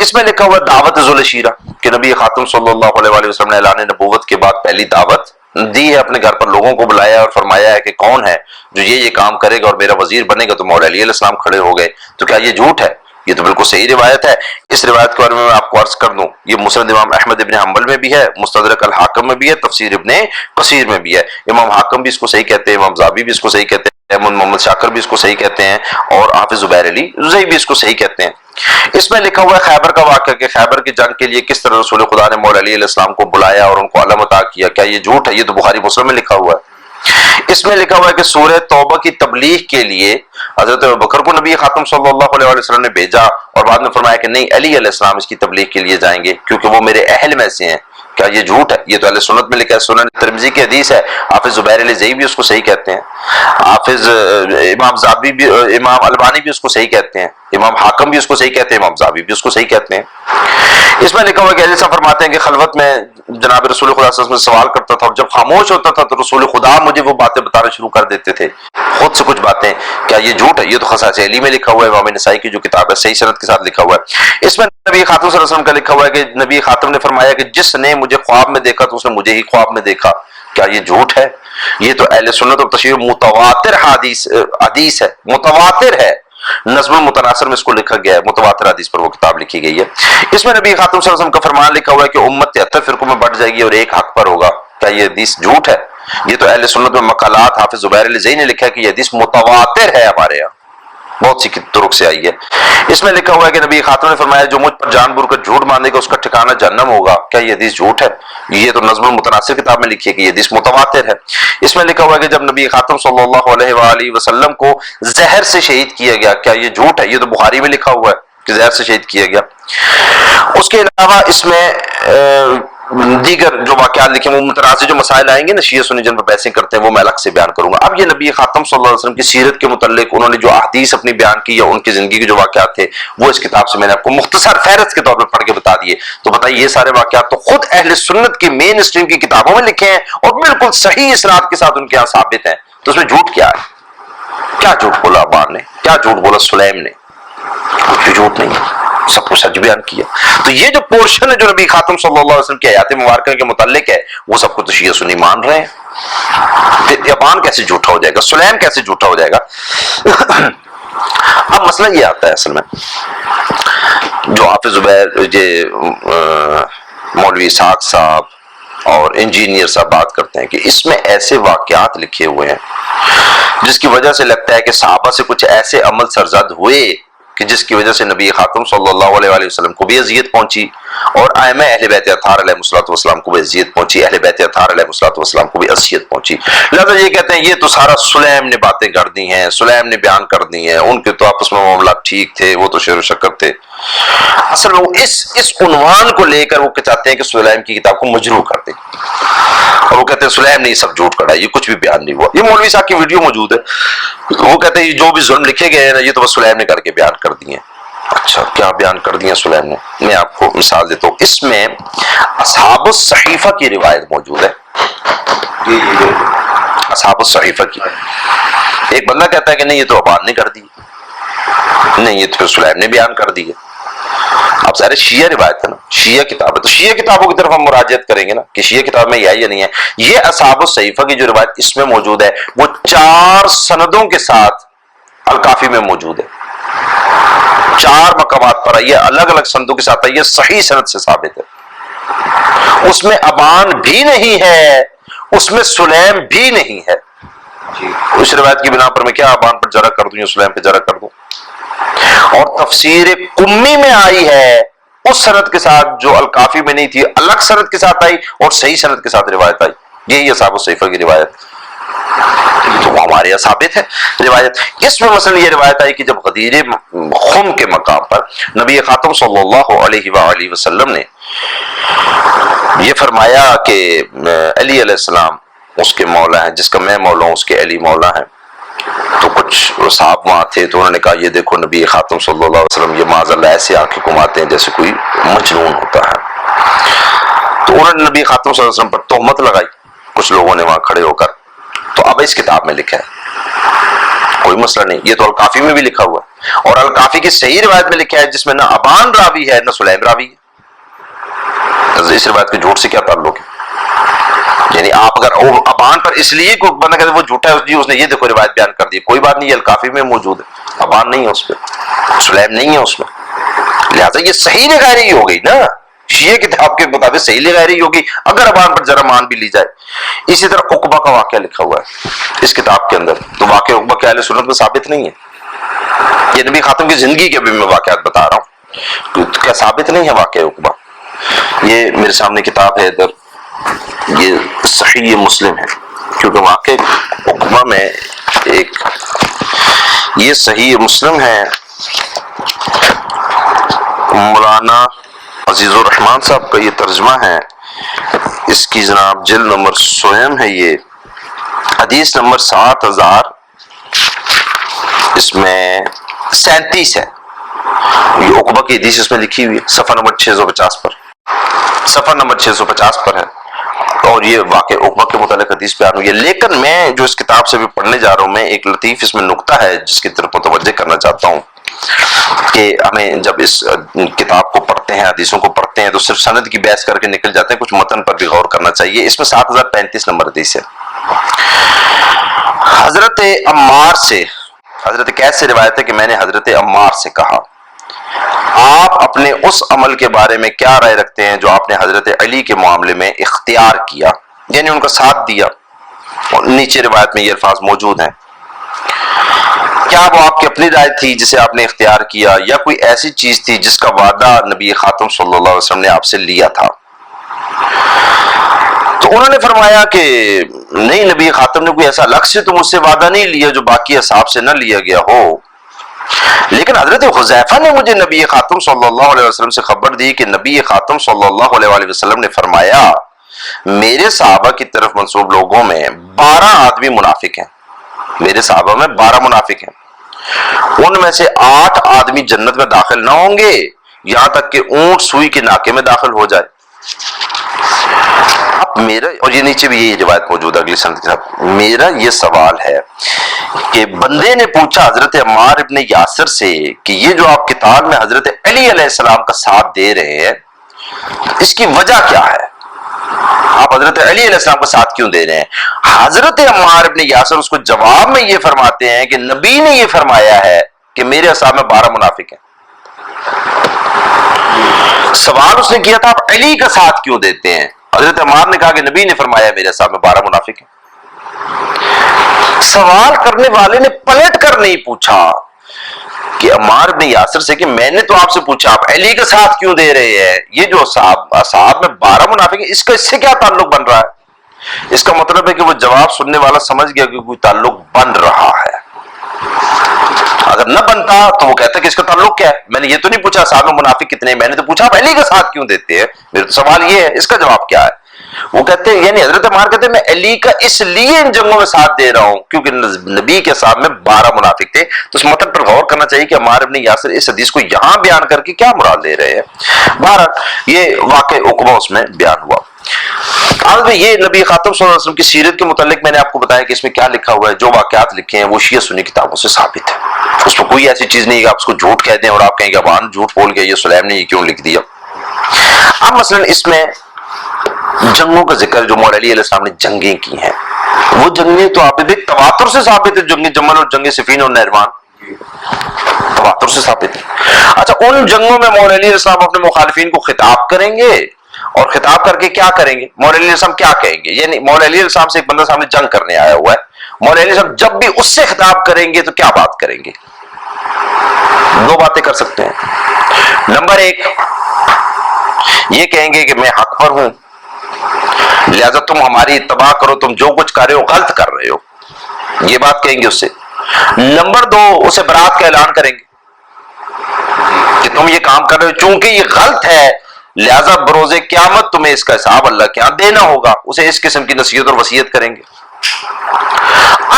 Speaker 3: اس میں لکھا ہوا دعوت ذوالشیرہ کہ نبی خاتم صلی اللہ علیہ وآلہ وسلم نے اعلان نبوت کے بعد پہلی دعوت دی ہے, اپنے گھر پر لوگوں کو بلایا اور فرمایا ہے کہ کون ہے جو یہ کام کرے گا اور میرا وزیر بنے گا, تو مولا علی علیہ السلام کھڑے ہو گئے. تو کیا یہ جھوٹ ہے؟ یہ تو بالکل صحیح روایت ہے. اس روایت کے بارے میں آپ کو عرض کر دوں, یہ مسند امام احمد ابن حنبل میں بھی ہے, مستدرک الحاکم میں بھی ہے, تفسیر ابن کثیر میں بھی ہے. امام حاکم بھی اس کو صحیح کہتے ہیں, امام ذہبی بھی اس کو صحیح کہتے ہیں, محمد شاکر بھی اس کو صحیح کہتے ہیں, اور حافظ زبیر علی رضی بھی اس کو صحیح کہتے ہیں. اس میں لکھا ہوا ہے خیبر کا واقعہ کہ خیبر کی جنگ کے لیے کس طرح رسول خدا نے مولا علی علیہ السلام کو بلایا اور ان کو علم عطا کیا. کیا یہ جھوٹ ہے؟ یہ تو بخاری مسلم میں لکھا ہوا ہے. اس میں لکھا ہوا ہے کہ سورہ توبہ کی تبلیغ کے لیے حضرت ابوبکر کو نبی خاتم صلی اللہ علیہ وسلم نے بھیجا, اور بعد میں فرمایا کہ نہیں علی علیہ السلام اس کی تبلیغ کے لیے جائیں گے کیونکہ وہ میرے اہل میں سے ہیں. کیا یہ جھوٹ ہے؟ یہ تو اہل سنت میں لکھا ہے, سنن ترمذی کی حدیث ہے. حافظ زبیر علی زئی بھی اس کو صحیح کہتے ہیں, حافظ امام ذہبی بھی, امام البانی بھی اس کو صحیح کہتے ہیں, امام حاکم بھی اس کو صحیح کہتے ہیں, امام ذہبی بھی اس کو صحیح کہتے ہیں. اس میں لکھا ہوا ہے کہ علی صاحب فرماتے ہیں کہ خلوت میں جناب رسول خدا صلی اللہ علیہ وسلم سے سوال کرتا تھا, اور جب خاموش ہوتا تھا تو رسول خدا مجھے وہ باتیں بتانا شروع کر دیتے تھے, خود سے کچھ باتیں. کیا یہ جھوٹ ہے؟ یہ تو خصائص علی میں لکھا ہوا ہے, امام نسائی کی جو کتاب ہے صحیح سند کے ساتھ لکھا ہوا ہے. اس میں نبی خاتم صلی اللہ علیہ وسلم کا لکھا ہوا ہے کہ نبی خاتم نے فرمایا کہ جس نے مجھے خواب میں دیکھا تو اس نے مجھے ہی خواب میں دیکھا. کیا یہ جھوٹ ہے؟ یہ تو اہل سنت اور تشیع متواتر حدیث ہے, متواتر ہے. نظم المتناصر میں اس کو لکھا گیا ہے, متواتر حدیث پر وہ کتاب لکھی گئی ہے. اس میں نبی خاتم صلی اللہ علیہ وسلم کا فرمان لکھا ہوا ہے کہ امت 73 فرقوں میں بٹ جائے گی اور ایک حق پر ہوگا. کیا یہ حدیث جھوٹ ہے؟ یہ تو اہل سنت میں مقالات حافظ زبیر علی زئی نے لکھا ہے کہ یہ حدیث متواتر ہے ہمارے یہاں، بہت سی طرق سے آئی ہے۔ اس میں لکھا ہوا ہے کہ نبی خاتم نے فرمایا جو مجھ پر جان بوجھ کر جھوٹ باندھے گا اس کا ٹھکانہ جہنم ہوگا۔ کیا یہ حدیث جھوٹ ہے؟ یہ تو نظم المتناصر کتاب میں لکھی ہے کہ یہ حدیث متواتر ہے۔ اس میں لکھا ہوا ہے کہ جب نبی خاتم صلی اللہ علیہ وآلہ وسلم کو زہر سے شہید کیا گیا، کیا یہ جھوٹ ہے؟ یہ تو بخاری میں لکھا ہوا ہے کہ زہر سے شہید کیا گیا۔ اس کے علاوہ اس میں دیگر جو واقعات لکھے ہیں، وہ متنازع جو مسائل آئیں گے نا شیعہ سنی جن پر بحثیں کرتے ہیں، وہ میں الگ سے بیان کروں گا۔ اب یہ نبی خاتم صلی اللہ علیہ وسلم کی سیرت کے متعلق انہوں نے جو احادیث اپنی بیان کی یا ان کی زندگی کے جو واقعات تھے وہ اس کتاب سے میں نے آپ کو مختصر فہرست کے طور پر پڑھ کے بتا دیے۔ تو بتائیے یہ سارے واقعات تو خود اہل سنت کی مین اسٹریم کی کتابوں میں لکھے ہیں اور بالکل صحیح اسناد کے ساتھ ان کے یہاں ثابت ہیں، تو اس میں جھوٹ کیا ہے؟ کیا جھوٹ بولا ابان نے؟ کیا جھوٹ بولا سلیم نے؟ کچھ بھی جھوٹ نہیں، سب کو سچ بیان کیا۔ تو یہ جو پورشن ہے جو نبی خاتم صلی اللہ علیہ وسلم کی حیات مبارکہ کے متعلق ہے وہ سب کو تو شیعہ سنی مان رہے ہیں۔ ابان کیسے جھوٹا ہو جائے گا؟ سلیم کیسے جھوٹا ہو جائے گا؟ اب مسئلہ یہ آتا ہے اصل میں جو حافظ زبیر مولوی اسحاق صاحب اور انجینئر صاحب بات کرتے ہیں کہ اس میں ایسے واقعات لکھے ہوئے ہیں جس کی وجہ سے لگتا ہے کہ صحابہ سے کچھ ایسے عمل سرزد ہوئے کہ جس کی وجہ سے نبی خاتم صلی اللہ علیہ وآلہ وسلم کو بھی اذیت پہنچی اور ائمہ اہل بیت اطہار علیہ الصلوۃ والسلام کو بھی اذیت پہنچی، اہل بیت اطہار علیہ الصلوۃ والسلام کو بھی اذیت پہنچی۔ لہذا یہ کہتے ہیں یہ تو سارا سلیم نے باتیں کر دی ہیں، سلیم نے بیان کر دی ہیں، ان کے تو آپس میں معاملات ٹھیک تھے، وہ تو شعر و شکر تھے۔ اصل وہ اس عنوان کو لے کر وہ چاہتے ہیں کہ سلیم کی کتاب کو مجروح کر دیں اور وہ کہتے ہیں سلیم نے یہ سب جھوٹ کڑا، یہ کچھ بھی بیان نہیں ہوا۔ یہ مولوی صاحب کی ویڈیو موجود ہے، وہ کہتے ہیں جو بھی ظلم لکھے گئے ہیں نا یہ تو بس سلیم نے کر کے بیان کر دیے ہیں۔ اچھا کیا بیان کر دیا سلیم نے؟ میں آپ کو مثال دیتا ہوں۔ اس میں اصحاب الصحیفہ کی روایت موجود ہے، اصحاب الصحیفہ کی۔ ایک بندہ کہتا ہے کہ نہیں یہ تو ابان نے کر دی، نہیں یہ تو سلیم نے بیان کر دی ہے۔ اب سارے شیعہ روایت ہے نا، شیعہ کتاب ہے، تو شیعہ کتابوں کی طرف ہم مراجعت کریں گے نا کہ شیعہ کتاب میں یہ ہے یا نہیں ہے۔ یہ اصحاب الصحیفہ کی جو روایت اس میں موجود ہے وہ 4 سندوں کے ساتھ الکافی میں موجود ہے، 4 مقامات پر آئی ہے، الگ الگ سندوں کے ساتھ آئی ہے، صحیح سند سے ثابت ہے۔ اس میں ابان بھی نہیں ہے، اس میں سلیم بھی نہیں ہے۔ اس روایت کی بنا پر میں کیا ابان پر جرح کر دوں یا سلیم پہ جرح کر دوں؟ اور تفسیر قمی میں آئی ہے اس سند کے ساتھ جو الکافی میں نہیں تھی، الگ سند کے ساتھ آئی اور صحیح سند کے ساتھ روایت آئی، یہی اصحاب الصحیفہ کی روایت، تو وہ ہمارے یہاں ثابت ہے روایت۔ اس میں مثلا یہ روایت آئی کہ جب غدیر خم کے مقام پر نبی خاتم صلی اللہ علیہ وآلہ وسلم نے یہ فرمایا کہ علی علیہ السلام اس کے مولا ہیں، جس کا میں مولا ہوں اس کے علی مولا ہیں، تو کچھ صاحب وہاں تھے تو انہوں نے کہا یہ دیکھو نبی خاتم صلی اللہ علیہ وسلم یہ معاذ اللہ ایسے آنکھیں گھماتے ہیں جیسے کوئی مجنون ہوتا ہے۔ تو انہوں نے نبی خاتم صلی اللہ علیہ وسلم پر تہمت لگائی کچھ لوگوں نے وہاں کھڑے ہو کر۔ تو اب اس کتاب میں لکھا ہے، کوئی مسئلہ نہیں، یہ تو الکافی میں بھی لکھا ہوا ہے اور الکافی کی صحیح روایت میں لکھا ہے جس میں نہ ابان راوی ہے نہ سلیم راوی ہے۔ اس روایت کے جھوٹ سے کیا تعلق ہے؟ یعنی آپ اگر ابان پر اس لیے کوئی بندہ کہتے وہ جھوٹا ہے جی اس نے یہ دیکھو روایت بیان کر دی، کوئی بات نہیں، یہ الکافی میں موجود ہے، ابان نہیں ہے اس پہ، سلیم نہیں ہے اس میں، لہٰذا یہ صحیح غیری ہو گئی نا، شیعہ کتاب کے مطابق صحیح غیری ہوگی اگر ابان پر ذرا مان بھی لی جائے۔ اسی طرح عقبہ کا واقعہ لکھا ہوا ہے اس کتاب کے اندر، تو واقعہ عقبہ کے اہل سنت میں ثابت نہیں ہے، یہ نبی خاتم کی زندگی کے بھی میں واقعات بتا رہا ہوں، کیا ثابت نہیں ہے واقعہ عقبہ؟ یہ میرے سامنے کتاب ہے ادھر، یہ صحیح مسلم ہے، کیونکہ واقع عقبہ میں ایک یہ صحیح مسلم ہے، مولانا عزیز الرحمان صاحب کا یہ ترجمہ ہے، اس کی جناب جلد نمبر 16 ہے، یہ حدیث نمبر 7000 اس میں 37 ہے، یہ عقبہ کی حدیث اس میں لکھی ہوئی ہے صفحہ نمبر 650 پر، صفحہ نمبر 650 پر ہے، اور یہ واقع عقبہ کے متعلق حدیث بیان ہوئی ہے۔ لیکن میں جو اس کتاب سے بھی پڑھنے جا رہا ہوں، میں ایک لطیف اس میں نقطہ ہے جس کی طرف متوجہ کرنا چاہتا ہوں کہ ہمیں جب اس کتاب کو پڑھتے ہیں، حدیثوں کو پڑھتے ہیں، تو صرف سند کی بحث کر کے نکل جاتے ہیں، کچھ متن پر بھی غور کرنا چاہیے۔ اس میں 7035 نمبر حدیث ہے، حضرت عمار سے، حضرت قیس سے روایت ہے کہ میں نے حضرت عمار سے کہا آپ اپنے اس عمل کے بارے میں کیا رائے رکھتے ہیں جو آپ نے حضرت علی کے معاملے میں اختیار کیا، یعنی ان کا ساتھ دیا، نیچے روایت میں یہ الفاظ موجود ہیں. کیا وہ آپ کی اپنی رائے تھی جسے آپ نے اختیار کیا، یا کوئی ایسی چیز تھی جس کا وعدہ نبی خاتم صلی اللہ علیہ وسلم نے آپ سے لیا تھا؟ تو انہوں نے فرمایا کہ نہیں، نبی خاتم نے کوئی ایسا الگ سے تو مجھ سے وعدہ نہیں لیا جو باقی اصحاب سے نہ لیا گیا ہو، لیکن حضرت حذیفہ نے مجھے نبی خاتم صلی اللہ علیہ وسلم سے خبر دی کہ نبی خاتم صلی اللہ علیہ وسلم نے فرمایا میرے صحابہ کی طرف منسوب لوگوں میں 12 آدمی منافق ہیں، میرے صحابہ میں 12 منافق ہیں، ان میں سے 8 آدمی جنت میں داخل نہ ہوں گے یہاں تک کہ اونٹ سوئی کے ناکے میں داخل ہو جائے. اب میرا، اور یہ نیچے بھی یہی روایت موجود ہے اگلی سند کے ساتھ، میرا یہ سوال ہے کہ بندے نے پوچھا حضرت عمار ابن یاسر سے کہ یہ جو آپ قتال میں حضرت علی علیہ السلام کا ساتھ دے رہے ہیں اس کی وجہ کیا ہے، آپ حضرت علی علیہ السلام کا ساتھ کیوں دے رہے ہیں؟ حضرت عمار ابن یاسر اس کو جواب میں یہ فرماتے ہیں کہ نبی نے یہ فرمایا ہے کہ میرے اصحاب میں 12 منافق ہیں. سوال اس نے کیا تھا آپ علی کا ساتھ کیوں دیتے ہیں؟ حضرت عمار نے کہا کہ نبی نے فرمایا میرے اصحاب میں 12 منافق ہیں. سوال کرنے والے نے پلٹ کر نہیں پوچھا کہ عمار ابن یاسر سے کہ میں نے تو آپ سے پوچھا آپ علی کا ساتھ کیوں دے رہے ہیں، یہ جو اصحاب میں 12 منافق ہیں اس کا اس سے کیا تعلق بن رہا ہے؟ اس کا مطلب ہے کہ وہ جواب سننے والا سمجھ گیا کہ کوئی تعلق بن رہا ہے. اگر نہ بنتا تو وہ کہتا کہ اس کا تعلق کیا ہے، میں نے یہ تو نہیں پوچھا صحابہ میں منافق کتنے، میں نے تو پوچھا آپ علی کا ساتھ کیوں دیتے ہیں، میرا تو سوال یہ ہے اس کا جواب کیا ہے. وہ کہتے ہیں یعنی حضرت عمار کہتے ہیں میں علی کا اس لیے ان جنگوں میں ساتھ دے رہا ہوں کیونکہ نبی کے ساتھ میں 12 منافق تھے. تو اس مطلب پر غور کرنا چاہیے کہ عمار ابن یاسر اس حدیث کو یہاں بیان کر کے کیا مراد لے رہے ہیں. بہرحال یہ واقع عقبہ اس میں بیان ہوا. آج میں یہ نبی خاتم صلی اللہ علیہ وسلم کی سیرت کے متعلق میں نے آپ کو بتایا کہ اس میں کیا لکھا ہوا ہے، جو واقعات لکھے ہیں وہ شیعہ سنی کتابوں سے ثابت ہے، اس میں کوئی ایسی چیز نہیں کہ آپ اس کو جھوٹ کہہ دیں اور آپ کہیں کہ ابان جھوٹ بول گیا یہ سلیم نے یہ کیوں لکھ دیا. اب مثلا اس میں جنگوں کا ذکر جو مولا علی علیہ السلام نے جنگیں کی ہیں وہ جنگیں تو آپ بھی تواتر سے ثابت ہے، جنگ جمل اور جنگ صفین اور نہروان تواتر سے ثابت ہے. اچھا ان جنگوں میں مولا علی علیہ السلام اپنے مخالفین کو خطاب کریں گے اور خطاب کر کے کیا کریں گے، مولا علی علیہ السلام کیا کہیں گے؟ یعنی مولا علی علیہ السلام سے ایک بندہ سامنے جنگ کرنے آیا ہوا ہے، مولا علی علیہ السلام جب بھی اس سے خطاب کریں گے تو کیا بات کریں گے؟ 2 باتیں کر سکتے ہیں. نمبر 1 یہ کہیں گے کہ میں حق پر ہوں لہذا تم ہماری اتباع کرو، تم جو کچھ کر رہے ہو غلط کر رہے ہو، یہ بات کہیں گے اس سے. نمبر 2 اسے برات کا اعلان کریں گے کہ تم یہ کام کر رہے ہو چونکہ یہ غلط ہے لہذا بروز قیامت تمہیں اس کا حساب اللہ کے ہاں دینا ہوگا، اسے اس قسم کی نصیحت اور وصیت کریں گے.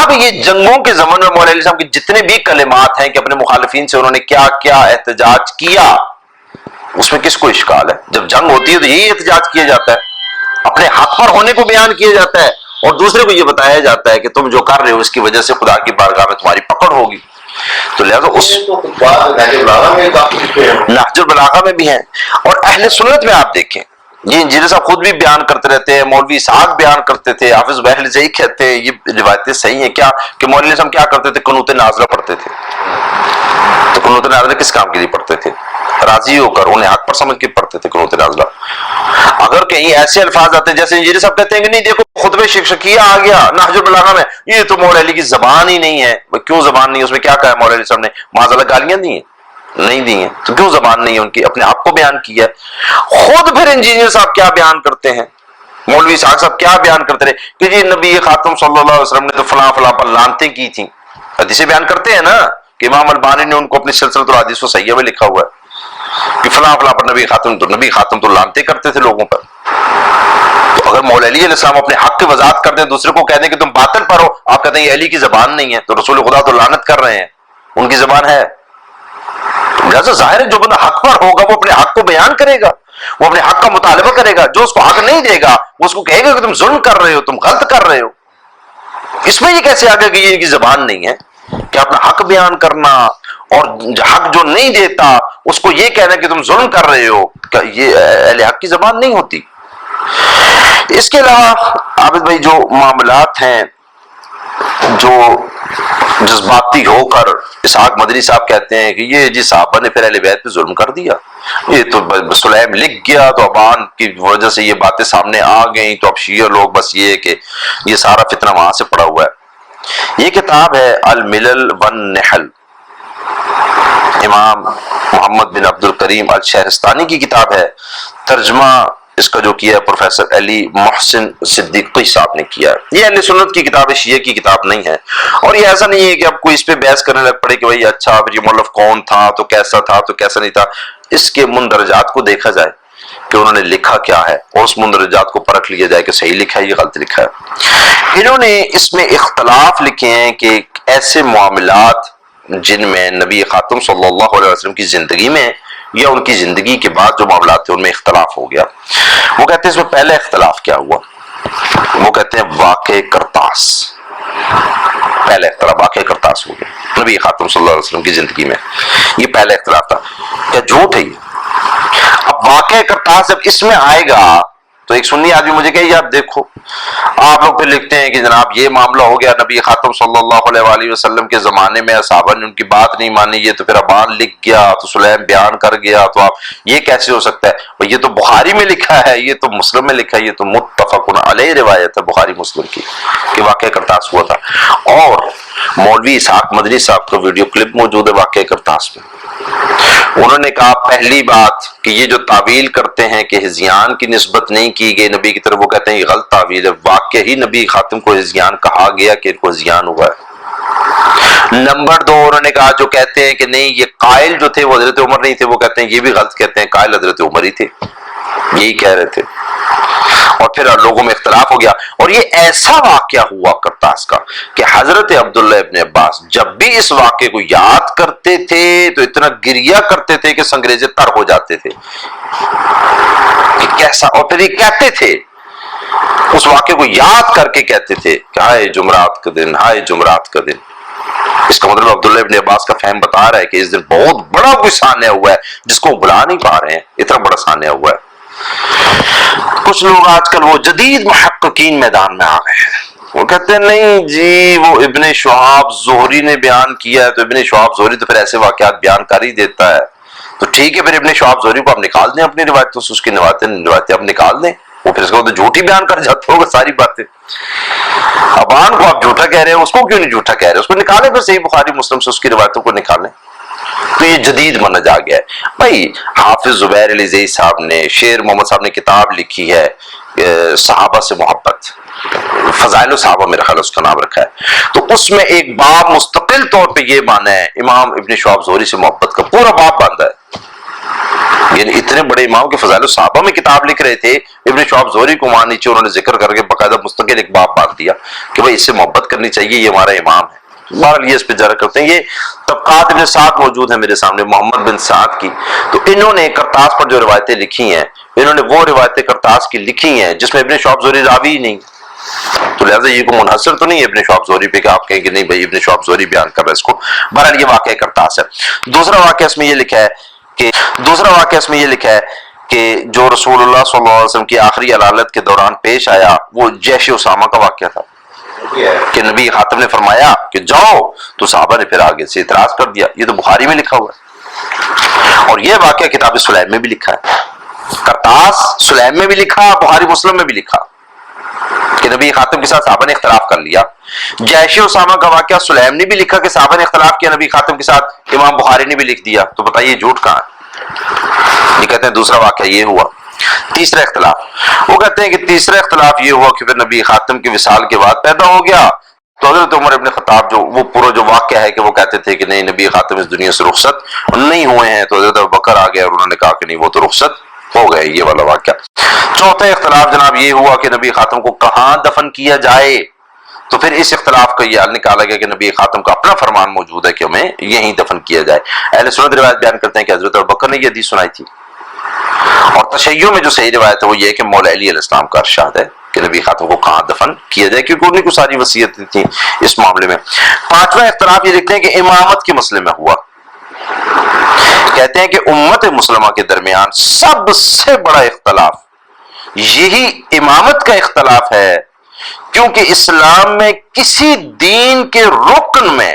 Speaker 3: اب یہ جنگوں کے زمن میں مولا علیہ السلام کے جتنے بھی کلمات ہیں کہ اپنے مخالفین سے انہوں نے کیا کیا احتجاج کیا، اس میں کس کو اشکال ہے؟ جب جنگ ہوتی ہے تو یہی احتجاج کیا جاتا ہے، اپنے حق پر ہونے کو بیان کیا جاتا ہے اور دوسرے کو یہ بتایا جاتا ہے کہ تم جو کر رہے ہو اس کی وجہ سے خدا کی بارگاہ میں تمہاری پکڑ ہوگی. تو لہذا اس نہج البلاغہ میں بھی ہیں. اور اہل سنت میں آپ دیکھیں یہ انجینئر صاحب خود بھی بیان کرتے رہتے ہیں، مولوی اسحاق بیان کرتے تھے، حافظ بہل زئی کہتے ہیں، یہ روایتیں صحیح ہیں کیا کہ مولوی صاحب کیا کرتے تھے؟ قنوت نازلہ پڑھتے تھے. تو قنوت نازلہ کس کام کے لیے پڑھتے تھے؟ راضی ہو کر، انہیں حق پر سمجھ کے پڑھتے تھے قنوت نازلہ. اگر کہیں ایسے الفاظ آتے ہیں جیسے انجینئر صاحب کہتے ہیں کہ نہیں دیکھو خطبہ شکشکیہ آ گیا نہج البلاغہ میں، یہ تو مولا علی کی زبان ہی نہیں ہے. کیوں زبان نہیں ہے؟ اس میں کیا کہا ہے مولا علی صاحب نے؟ معاذ اللہ گالیاں دی ہیں؟ نہیں دی ہیں. تو کیوں زبان نہیں ہے ان کی؟ اپنے آپ کو بیان کیا. خود پھر انجینئر صاحب کیا بیان کرتے ہیں، مولوی اسحاق صاحب کیا بیان کرتے رہے کہ جی نبی خاتم صلی اللہ علیہ وسلم نے تو فلاں فلاں پر لعنتیں کی تھیں. حدیثیں بیان کرتے ہیں نا کہ امام البانی نے ان کو اپنی سلسلۃ الحدیث و صحیحہ میں لکھا ہوا ہے کہ فلاں فلاں پر نبی خاتم تو لعنتیں کرتے تھے لوگوں پر. تو اگر مولا علی علیہ السلام اپنے حق کی وضاحت کر دیں، دوسرے کو کہہ دیں کہ تم باطل پر ہو، آپ کہتے ہیں یہ علی کی زبان نہیں ہے، تو رسول خدا تو لعنت کر رہے ہیں، ان کی زبان ہے. لہٰذا ظاہر ہے جو بندہ حق پر ہوگا وہ اپنے حق کو بیان کرے گا، وہ اپنے حق کا مطالبہ کرے گا. جو اس کو حق نہیں دے گا وہ اس کو کہے گا کہ تم ظلم کر رہے ہو، تم غلط کر رہے ہو. اس میں یہ کیسے آگے کہ یہ ان کی زبان نہیں ہے کہ اپنا حق بیان کرنا اور حق جو نہیں دیتا اس کو یہ کہنا کہ تم ظلم کر رہے ہو، کہ یہ اہل حق کی زبان نہیں ہوتی. اس کے علاوہ عابد بھائی جو معاملات ہیں جو جذباتی ہو کر اسحاق مدنی صاحب کہتے ہیں کہ یہ جی صحابہ نے پھر اہل بیت پہ ظلم کر دیا، یہ تو سلیم لکھ گیا تو ابان کی وجہ سے یہ باتیں سامنے آ گئیں، تو اب شیعہ لوگ بس یہ کہ یہ سارا فتنہ وہاں سے پڑا ہوا ہے۔ یہ کتاب ہے الملل والنحل، امام محمد بن عبد الکریم الشہرستانی کی کتاب ہے، ترجمہ اس کا جو کیا ہے پروفیسر علی محسن صدیقی صاحب نے کیا ہے۔ یہ اہل سنت کی کتاب ہے، شیعہ کی کتاب نہیں ہے، اور یہ ایسا نہیں ہے کہ اب کوئی اس پہ بحث کرنے لگ پڑے کہ بھائی اچھا پھر یہ مولف کون تھا تو کیسا تھا تو کیسا نہیں تھا۔ اس کے مندرجات کو دیکھا جائے کہ انہوں نے لکھا کیا ہے، اور اس مندرجات کو پرکھ لیا جائے کہ صحیح لکھا ہے یا غلط لکھا ہے۔ انہوں نے اس میں اختلاف لکھے ہیں کہ ایسے معاملات جن میں نبی خاتم صلی اللہ علیہ وسلم کی زندگی میں یا ان کی زندگی کے بعد جو معاملات تھے ان میں اختلاف ہو گیا۔ وہ کہتے ہیں اس میں پہلا اختلاف کیا ہوا، وہ کہتے ہیں واقع کرتاس، پہلا اختلاف واقع کرتاس ہو گیا نبی خاتم صلی اللہ علیہ وسلم کی زندگی میں، یہ پہلا اختلاف تھا۔ کیا جھوٹ ہے یہ؟ اب واقع کرتاس جب اس میں آئے گا تو ایک سنی آدمی مجھے کہے یار دیکھو آپ لوگ پھر لکھتے ہیں کہ جناب یہ معاملہ ہو گیا نبی خاتم صلی اللہ علیہ وآلہ وسلم کے زمانے میں، صحابہ نے ان کی بات نہیں مانی، یہ تو پھر ابان لکھ گیا تو سلیم بیان کر گیا، تو آپ یہ کیسے ہو سکتا ہے؟ یہ تو بخاری میں لکھا ہے، یہ تو مسلم میں لکھا ہے، یہ تو متفق علیہ روایت ہے بخاری مسلم کی کہ واقع کرتاس ہوا تھا۔ اور مولوی اسحاق مدنی صاحب کا ویڈیو کلپ موجود ہے واقع کرتاس میں، انہوں نے کہا پہلی بات کہ یہ جو تعویل کرتے ہیں کہ ہذیان کی نسبت نہیں کی گئی نبی کی طرف، وہ کہتے ہیں یہ غلط تعویل ہے، واقع ہی نبی خاتم کو ہذیان کہا گیا کہ ان کو ہذیان ہوا ہے۔ نمبر دو، انہوں نے کہا جو کہتے ہیں کہ نہیں یہ قائل جو تھے وہ حضرت عمر نہیں تھے، وہ کہتے ہیں یہ بھی غلط کہتے ہیں، قائل حضرت عمر ہی تھے، یہی کہہ رہے تھے۔ اور پھر لوگوں میں اختلاف ہو گیا، اور یہ ایسا واقعہ ہوا کرتاس کا کہ حضرت عبداللہ ابن عباس جب بھی اس واقعے کو یاد کرتے تھے تو اتنا گریہ کرتے تھے کہ سنگریزے تر ہو جاتے تھے کہ کیسا، اور پھر یہ کہتے تھے اس واقعے کو یاد کر کے کہتے تھے کہ ہائے جمعرات کا دن، ہائے جمعرات کا دن۔ اس کا مطلب عبداللہ ابن عباس کا فہم بتا رہا ہے کہ اس دن بہت بڑا کوئی سانحہ ہوا ہے جس کو بلا نہیں پا رہے ہیں، اتنا بڑا سانحہ ہوا ہے۔ کچھ لوگ آج کل وہ جدید محققین میدان میں آ گئے ہیں، وہ کہتے ہیں نہیں جی وہ ابن شہاب زہری نے بیان کیا ہے، تو ابن شہاب زہری تو پھر ایسے واقعات بیان کر ہی دیتا ہے، تو ٹھیک ہے پھر ابن شہاب زہری کو آپ نکال دیں اپنی روایتوں سے، اس کی روایتیں آپ نکال دیں، وہ پھر اس کو تو جھوٹی بیان کر جاتا ہوگا ساری باتیں۔ ابان کو آپ جھوٹا کہہ رہے ہیں، اس کو کیوں نہیں جھوٹا کہہ رہے؟ اس کو نکالیں پھر صحیح بخاری مسلم سے اس کی روایتوں کو نکالیں۔ تو یہ جدید منہج آ گیا ہے بھائی۔ حافظ زبیر علی زئی صاحب نے، شیر محمد صاحب نے کتاب لکھی ہے صحابہ سے محبت، فضائل الصحابہ میرا خیال اس کا نام رکھا ہے، تو اس میں ایک باب مستقل طور پہ یہ مانا ہے امام ابن شہاب زہری سے محبت کا پورا باب باندھا ہے۔ یعنی اتنے بڑے امام کے فضائل الصحابہ میں کتاب لکھ رہے تھے، ابن شہاب زہری کو وہاں نیچے انہوں نے ذکر کر کے باقاعدہ مستقل ایک باب باندھ دیا کہ بھائی اس سے محبت کرنی چاہیے، یہ ہمارا امام ہے۔ بہرحال یہ اس پہ جرا کرتے ہیں۔ یہ طبقات ابن سعد موجود ہیں میرے سامنے، محمد بن سعد کی، تو انہوں نے کرتاس پر جو روایتیں لکھی ہیں، انہوں نے وہ روایتیں کرتاس کی لکھی ہیں جس میں ابن شہاب زہری راوی ہی نہیں، تو لہٰذا یہ کو منحصر تو نہیں ہے ابن شہاب زہری پہ کہ آپ کہیں کہ نہیں بھائی ابن شہاب زہری بیان کر رہا ہے اس کو۔ بہرحال یہ واقعہ کرتاس ہے۔ دوسرا واقعہ اس میں یہ لکھا ہے کہ جو رسول اللہ صلی اللہ علیہ وسلم کی آخری علالت کے دوران پیش آیا وہ جیش اسامہ کا واقعہ تھا کہ نبی خاتم نے فرمایا کہ جاؤ، تو صحابہ نے پھر آگے سے اعتراض کر دیا۔ یہ تو بخاری میں لکھا ہوا ہے، اور یہ واقعہ کتاب سلیم میں بھی لکھا ہے، کرتاس سلیم میں بھی لکھا، بخاری مسلم میں بھی لکھا کہ نبی خاتم کے ساتھ صحابہ نے اختلاف کر لیا۔ جیش اسامہ کا واقعہ سلیم نے بھی لکھا کہ صحابہ نے اختلاف کیا نبی خاتم کے ساتھ، امام بخاری نے بھی لکھ دیا، تو بتائیے جھوٹ کہاں ہے؟ یہ کہتے ہیں دوسرا واقعہ یہ ہوا۔ تیسرا اختلاف، وہ کہتے ہیں کہ تیسرا اختلاف یہ ہوا کہ پھر نبی خاتم کے وصال کے بعد پیدا ہو گیا، تو حضرت عمر ابن خطاب جو وہ پورا جو واقعہ ہے کہ وہ کہتے تھے کہ نہیں نبی خاتم اس دنیا سے رخصت نہیں ہوئے ہیں، تو حضرت ابوبکر آ گئے اور انہوں نے کہا کہ نہیں وہ تو رخصت ہو گئے، یہ والا واقعہ۔ چوتھا اختلاف جناب یہ ہوا کہ نبی خاتم کو کہاں دفن کیا جائے، تو پھر اس اختلاف کا یہ حل نکالا گیا کہ نبی خاتم کا اپنا فرمان موجود ہے کہ ہمیں یہیں دفن کیا جائے۔ اہل سنت روایت بیان کرتے ہیں کہ حضرت ابوبکر نے یہ حدیث سنائی تھی، اور تشیع میں جو صحیح روایت ہے وہ یہ ہے کہ مولا علی علیہ السلام کا ارشاد ہے کہ نبی خاتم کو کہاں دفن کیا جائے، کیونکہ انہیں کو ساری وصیتیں تھیں اس معاملے میں۔ پانچواں اختلاف یہ لکھتے ہیں کہ امامت کے مسئلے میں ہوا، کہتے ہیں کہ امت مسلمہ کے درمیان سب سے بڑا اختلاف یہی امامت کا اختلاف ہے، کیونکہ اسلام میں کسی دین کے رکن میں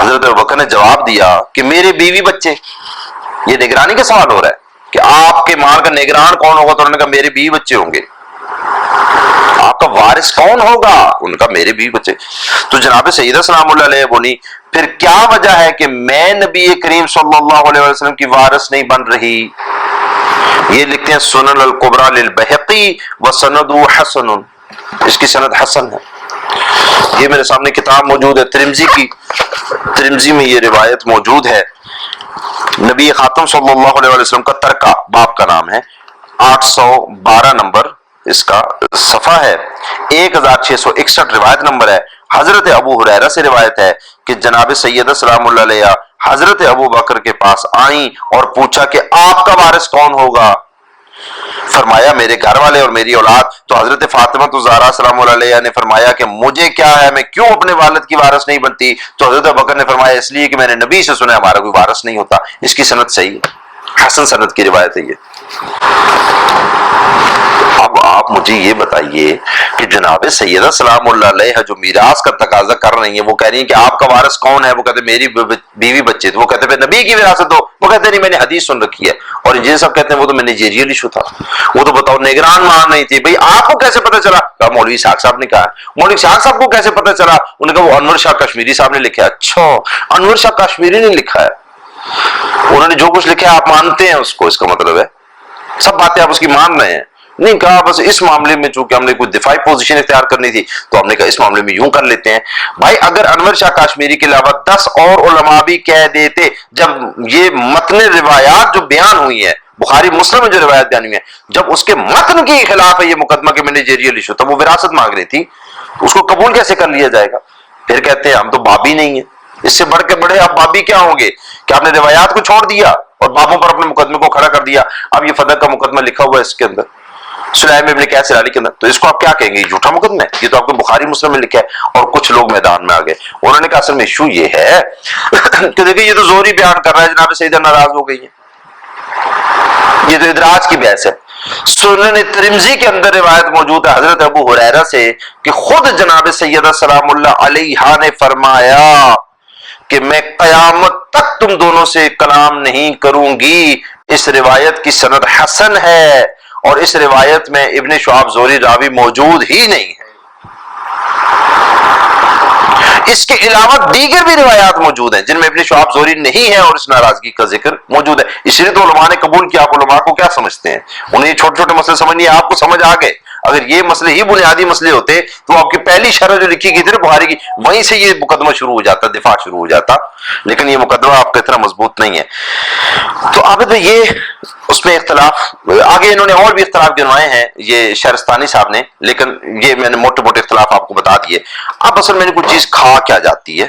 Speaker 3: حضرت ابوبکر نے جواب دیا کہ میرے بیوی بچے. یہ نگرانی کا سوال ہو رہا ہے کہ آپ کے مال کا نگران کون ہوگا؟ تو انہوں نے کہا میرے بیوی بچے ہوں گے. آپ کا وارث کون ہوگا؟ ان کا میرے بیوی بچے. تو جناب سیدہ سلام اللہ علیہ بولی پھر کیا وجہ ہے کہ میں نبی کریم صلی اللہ علیہ وسلم کی وارث نہیں بن رہی؟ یہ لکھتے ہیں سنن الکبریٰ للبیہقی وسند حسن، اس کی سند حسن ہے. یہ میرے سامنے کتاب موجود ہے ترمذی کی، ترمذی میں یہ روایت موجود ہے. نبی خاتم صلی اللہ علیہ وسلم کا ترکہ باب کا نام ہے، 812 نمبر اس کا صفحہ ہے، 1661 روایت نمبر ہے. حضرت ابو ہریرہ سے روایت ہے کہ جناب سیدہ سلام اللہ علیہ حضرت ابو بکر کے پاس آئیں اور پوچھا کہ آپ کا وارث کون ہوگا؟ فرمایا میرے گھر والے اور میری اولاد. تو حضرت فاطمہ تو زہرا سلام اللہ علیہ نے فرمایا کہ مجھے کیا ہے، میں کیوں اپنے والد کی وارث نہیں بنتی؟ تو حضرت ابو بکر نے فرمایا اس لیے کہ میں نے نبی سے سنا ہمارا کوئی وارث نہیں ہوتا. اس کی سند صحیح ہے، حسن سند کی روایت ہے یہ. اب آپ مجھے یہ بتائیے کہ جناب سیدہ سلام اللہ علیہ جو میراث کا تقاضا کر رہی ہیں، وہ کہہ رہی ہیں کہ آپ کا وارث کون ہے؟ وہ کہتے ہیں میری بیوی بچے. تو وہ کہتے ہیں نبی کی وراثت ہو؟ وہ کہتے ہیں نہیں میں نے حدیث سن رکھی ہے. اور انجینئر صاحب کہتے ہیں وہ تو میں نائجیریل ایشو تھا، وہ تو بتاؤ نگران مان نہیں تھی. بھائی آپ کو کیسے پتہ چلا؟ کہا مولوی اسحاق صاحب نے کہا. مولوی اسحاق صاحب کو کیسے پتہ چلا؟ انہوں نے کہا وہ انور شاہ کشمیری صاحب نے لکھا ہے. اچھا انور شاہ کشمیری نے لکھا ہے، انہوں نے جو کچھ لکھا ہے آپ مانتے ہیں اس کو، اس کا مطلب ہے سب باتیں آپ اس کی مان رہے ہیں. نہیں کہا بس اس معاملے میں چونکہ ہم نے کوئی دفاعی پوزیشن اختیار کرنی تھی تو ہم نے کہا اس معاملے میں یوں کر لیتے ہیں. بھائی اگر انور شاہ کشمیری کے علاوہ 10 اور علماء بھی کہہ دیتے، جب یہ متن روایات جو بیان ہوئی ہیں بخاری مسلم میں جو روایت بیان ہوئی ہے، جب اس کے متن کے خلاف ہے یہ مقدمہ کہ مینیجریل ایشو تھا، وہ وراثت مانگ رہی تھی، اس کو قبول کیسے کر لیا جائے گا؟ پھر کہتے ہیں ہم تو بابی نہیں ہیں. اس سے بڑھ کے بڑے آپ بابی کیا ہوں گے کہ آپ نے روایات کو چھوڑ دیا اور بابوں پر اپنے مقدمے کو کھڑا کر دیا. اب یہ فدق کا مقدمہ لکھا ہوا ہے اس کے اندر، سلیم ابن کیسر علی کے اندر، تو اس کو آپ کیا کہیں گے؟ یہ جھوٹا مقدمہ ہے. یہ تو آپ کو بخاری مسلم میں لکھا ہے. اور کچھ لوگ میدان میں آ گئے، انہوں نے کہا اصل میں ایشو یہ ہے کہ دیکھیں یہ تو زوری بیان کر رہا ہے، جناب سیدہ ناراض ہو گئی ہے، یہ تو ادراج کی بحث ہے. سنن ترمذی کے اندر روایت موجود ہے حضرت ابو ہریرہ سے کہ خود جناب سیدہ سلام اللہ علیہ نے فرمایا کہ میں قیامت تک تم دونوں سے کلام نہیں کروں گی. اس روایت کی سند حسن ہے اور اس روایت میں ابن شہاب زہری راوی موجود ہی نہیں ہے. اس کے علاوہ دیگر بھی روایات موجود ہیں جن میں ابن شہاب زہری نہیں ہے اور اس ناراضگی کا ذکر موجود ہے. اس لیے تو علماء نے قبول کیا. آپ علماء کو کیا سمجھتے ہیں؟ انہیں یہ چھوٹے چھوٹے مسئلے سمجھ نہیں، آپ کو سمجھ آ گئے. اگر یہ مسئلے ہی بنیادی مسئلے ہوتے تو آپ کی پہلی شرح جو لکھی گئی تھی نا بخاری کی، وہیں سے یہ مقدمہ شروع ہو جاتا، دفاع شروع ہو جاتا. لیکن یہ مقدمہ آپ کا اتنا مضبوط نہیں ہے. تو اب یہ اس میں اختلاف آگے انہوں نے اور بھی اختلاف گنوائے ہیں یہ شہرستانی صاحب نے، لیکن یہ میں نے موٹے موٹے اختلاف آپ کو بتا دیے. اب اصل میں نے کوئی چیز کھا کیا جاتی ہے.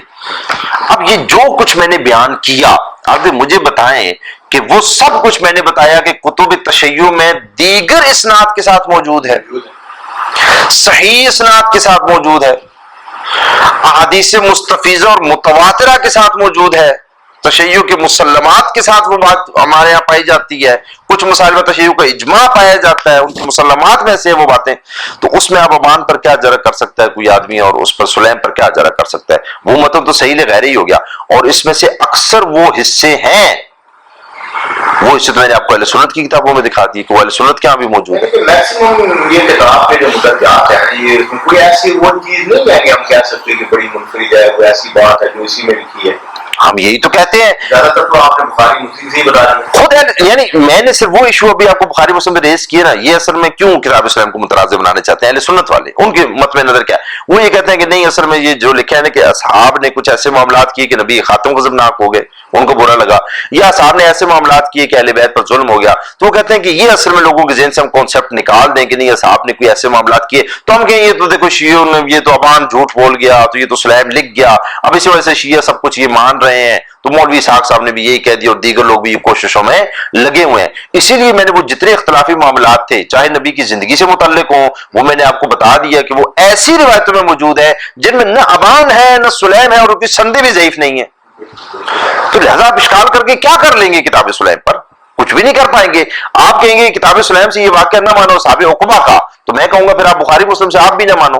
Speaker 3: اب یہ جو کچھ میں نے بیان کیا اب مجھے بتائیں کہ وہ سب کچھ میں نے بتایا کہ کتب تشیع میں دیگر اسناد کے ساتھ موجود ہے، صحیح اسناد کے ساتھ موجود ہے، احادیث مستفیضہ اور متواترہ کے ساتھ موجود ہے، تشیع کے مسلمات کے ساتھ وہ بات ہمارے یہاں پائی جاتی ہے. کچھ مسائل میں تشیع کا اجماع پایا جاتا ہے، ان کے مسلمات میں سے وہ باتیں. تو اس میں اب ابان پر کیا جرح کر سکتا ہے کوئی آدمی اور اس پر سلیم پر کیا جرح کر سکتا ہے؟ وہ مطلب تو صحیح غیر ہی ہو گیا. اور اس میں سے اکثر وہ حصے ہیں، وہ حصے تو میں نے آپ کو اہل سنت کی کتابوں میں دکھا دی کہ وہ اہل سنت کے یہاں بھی موجود ہے.
Speaker 2: میکسیمم یہ کتاب کے جو مدعیات ہیں یہ کوئی ایسی وہ چیز نہیں ہے کہ ہم کہہ سکتے کہ بڑی منفرد ہے، کوئی ایسی بات ہے جو اسی میں لکھی ہے.
Speaker 3: ہم یہی تو کہتے ہیں.
Speaker 2: زیادہ تر تو آپ نے بخاری مسلم سے ہی بتا دیا
Speaker 3: خود یعنی میں نے صرف وہ ایشو ابھی آپ کو بخاری مسلم میں ریز کیا نا، یہ اصل میں کیوں کتاب اسلام کو متنازع بنانے چاہتے ہیں اہل سنت والے؟ ان کے مت میں نظر کیا ہے؟ وہ یہ کہتے ہیں کہ نہیں اصل میں یہ جو لکھا ہے نا کہ اصحاب نے کچھ ایسے معاملات کیے کہ نبی خاتم غضبناک ہو گئے، ان کو برا لگا، یا اصحاب نے ایسے معاملات کیے کہ اہل بیت پر ظلم ہو گیا. تو وہ کہتے ہیں کہ یہ اصل میں لوگوں کے ذہن سے ہم کانسیپٹ نکال دیں کہ نہیں اصحاب نے کوئی ایسے معاملات کیے تو ہم کہیں یہ تو دیکھو شیعوں نے یہ تو ابان جھوٹ بول گیا، تو یہ تو سلیم لکھ گیا. اب اسی وجہ سے شیعہ سب کچھ یہ مان رہے ہیں. تو مولوی اسحاق صاحب نے بھی یہی کہہ دیا اور دیگر لوگ بھی یہ کوششوں میں لگے ہوئے ہیں. اسی لیے میں نے وہ جتنے اختلافی معاملات تھے چاہے نبی کی زندگی سے متعلق ہوں وہ میں نے آپ کو بتا دیا کہ وہ ایسی روایتوں میں موجود ہے جن میں نہ ابان ہے نہ سلیم ہے اور ان کی سندیں بھی ضعیف نہیں ہیں. تو لہذا آپ اشکال کر کے کیا کر لیں گے کتاب سلیم پر؟ کچھ بھی نہیں کر پائیں گے. آپ کہیں گے کتاب سلیم سے یہ واقعہ نہ مانو صحابہ عقبہ کا، تو میں کہوں گا پھر آپ بخاری مسلم سے آپ بھی نہ مانو.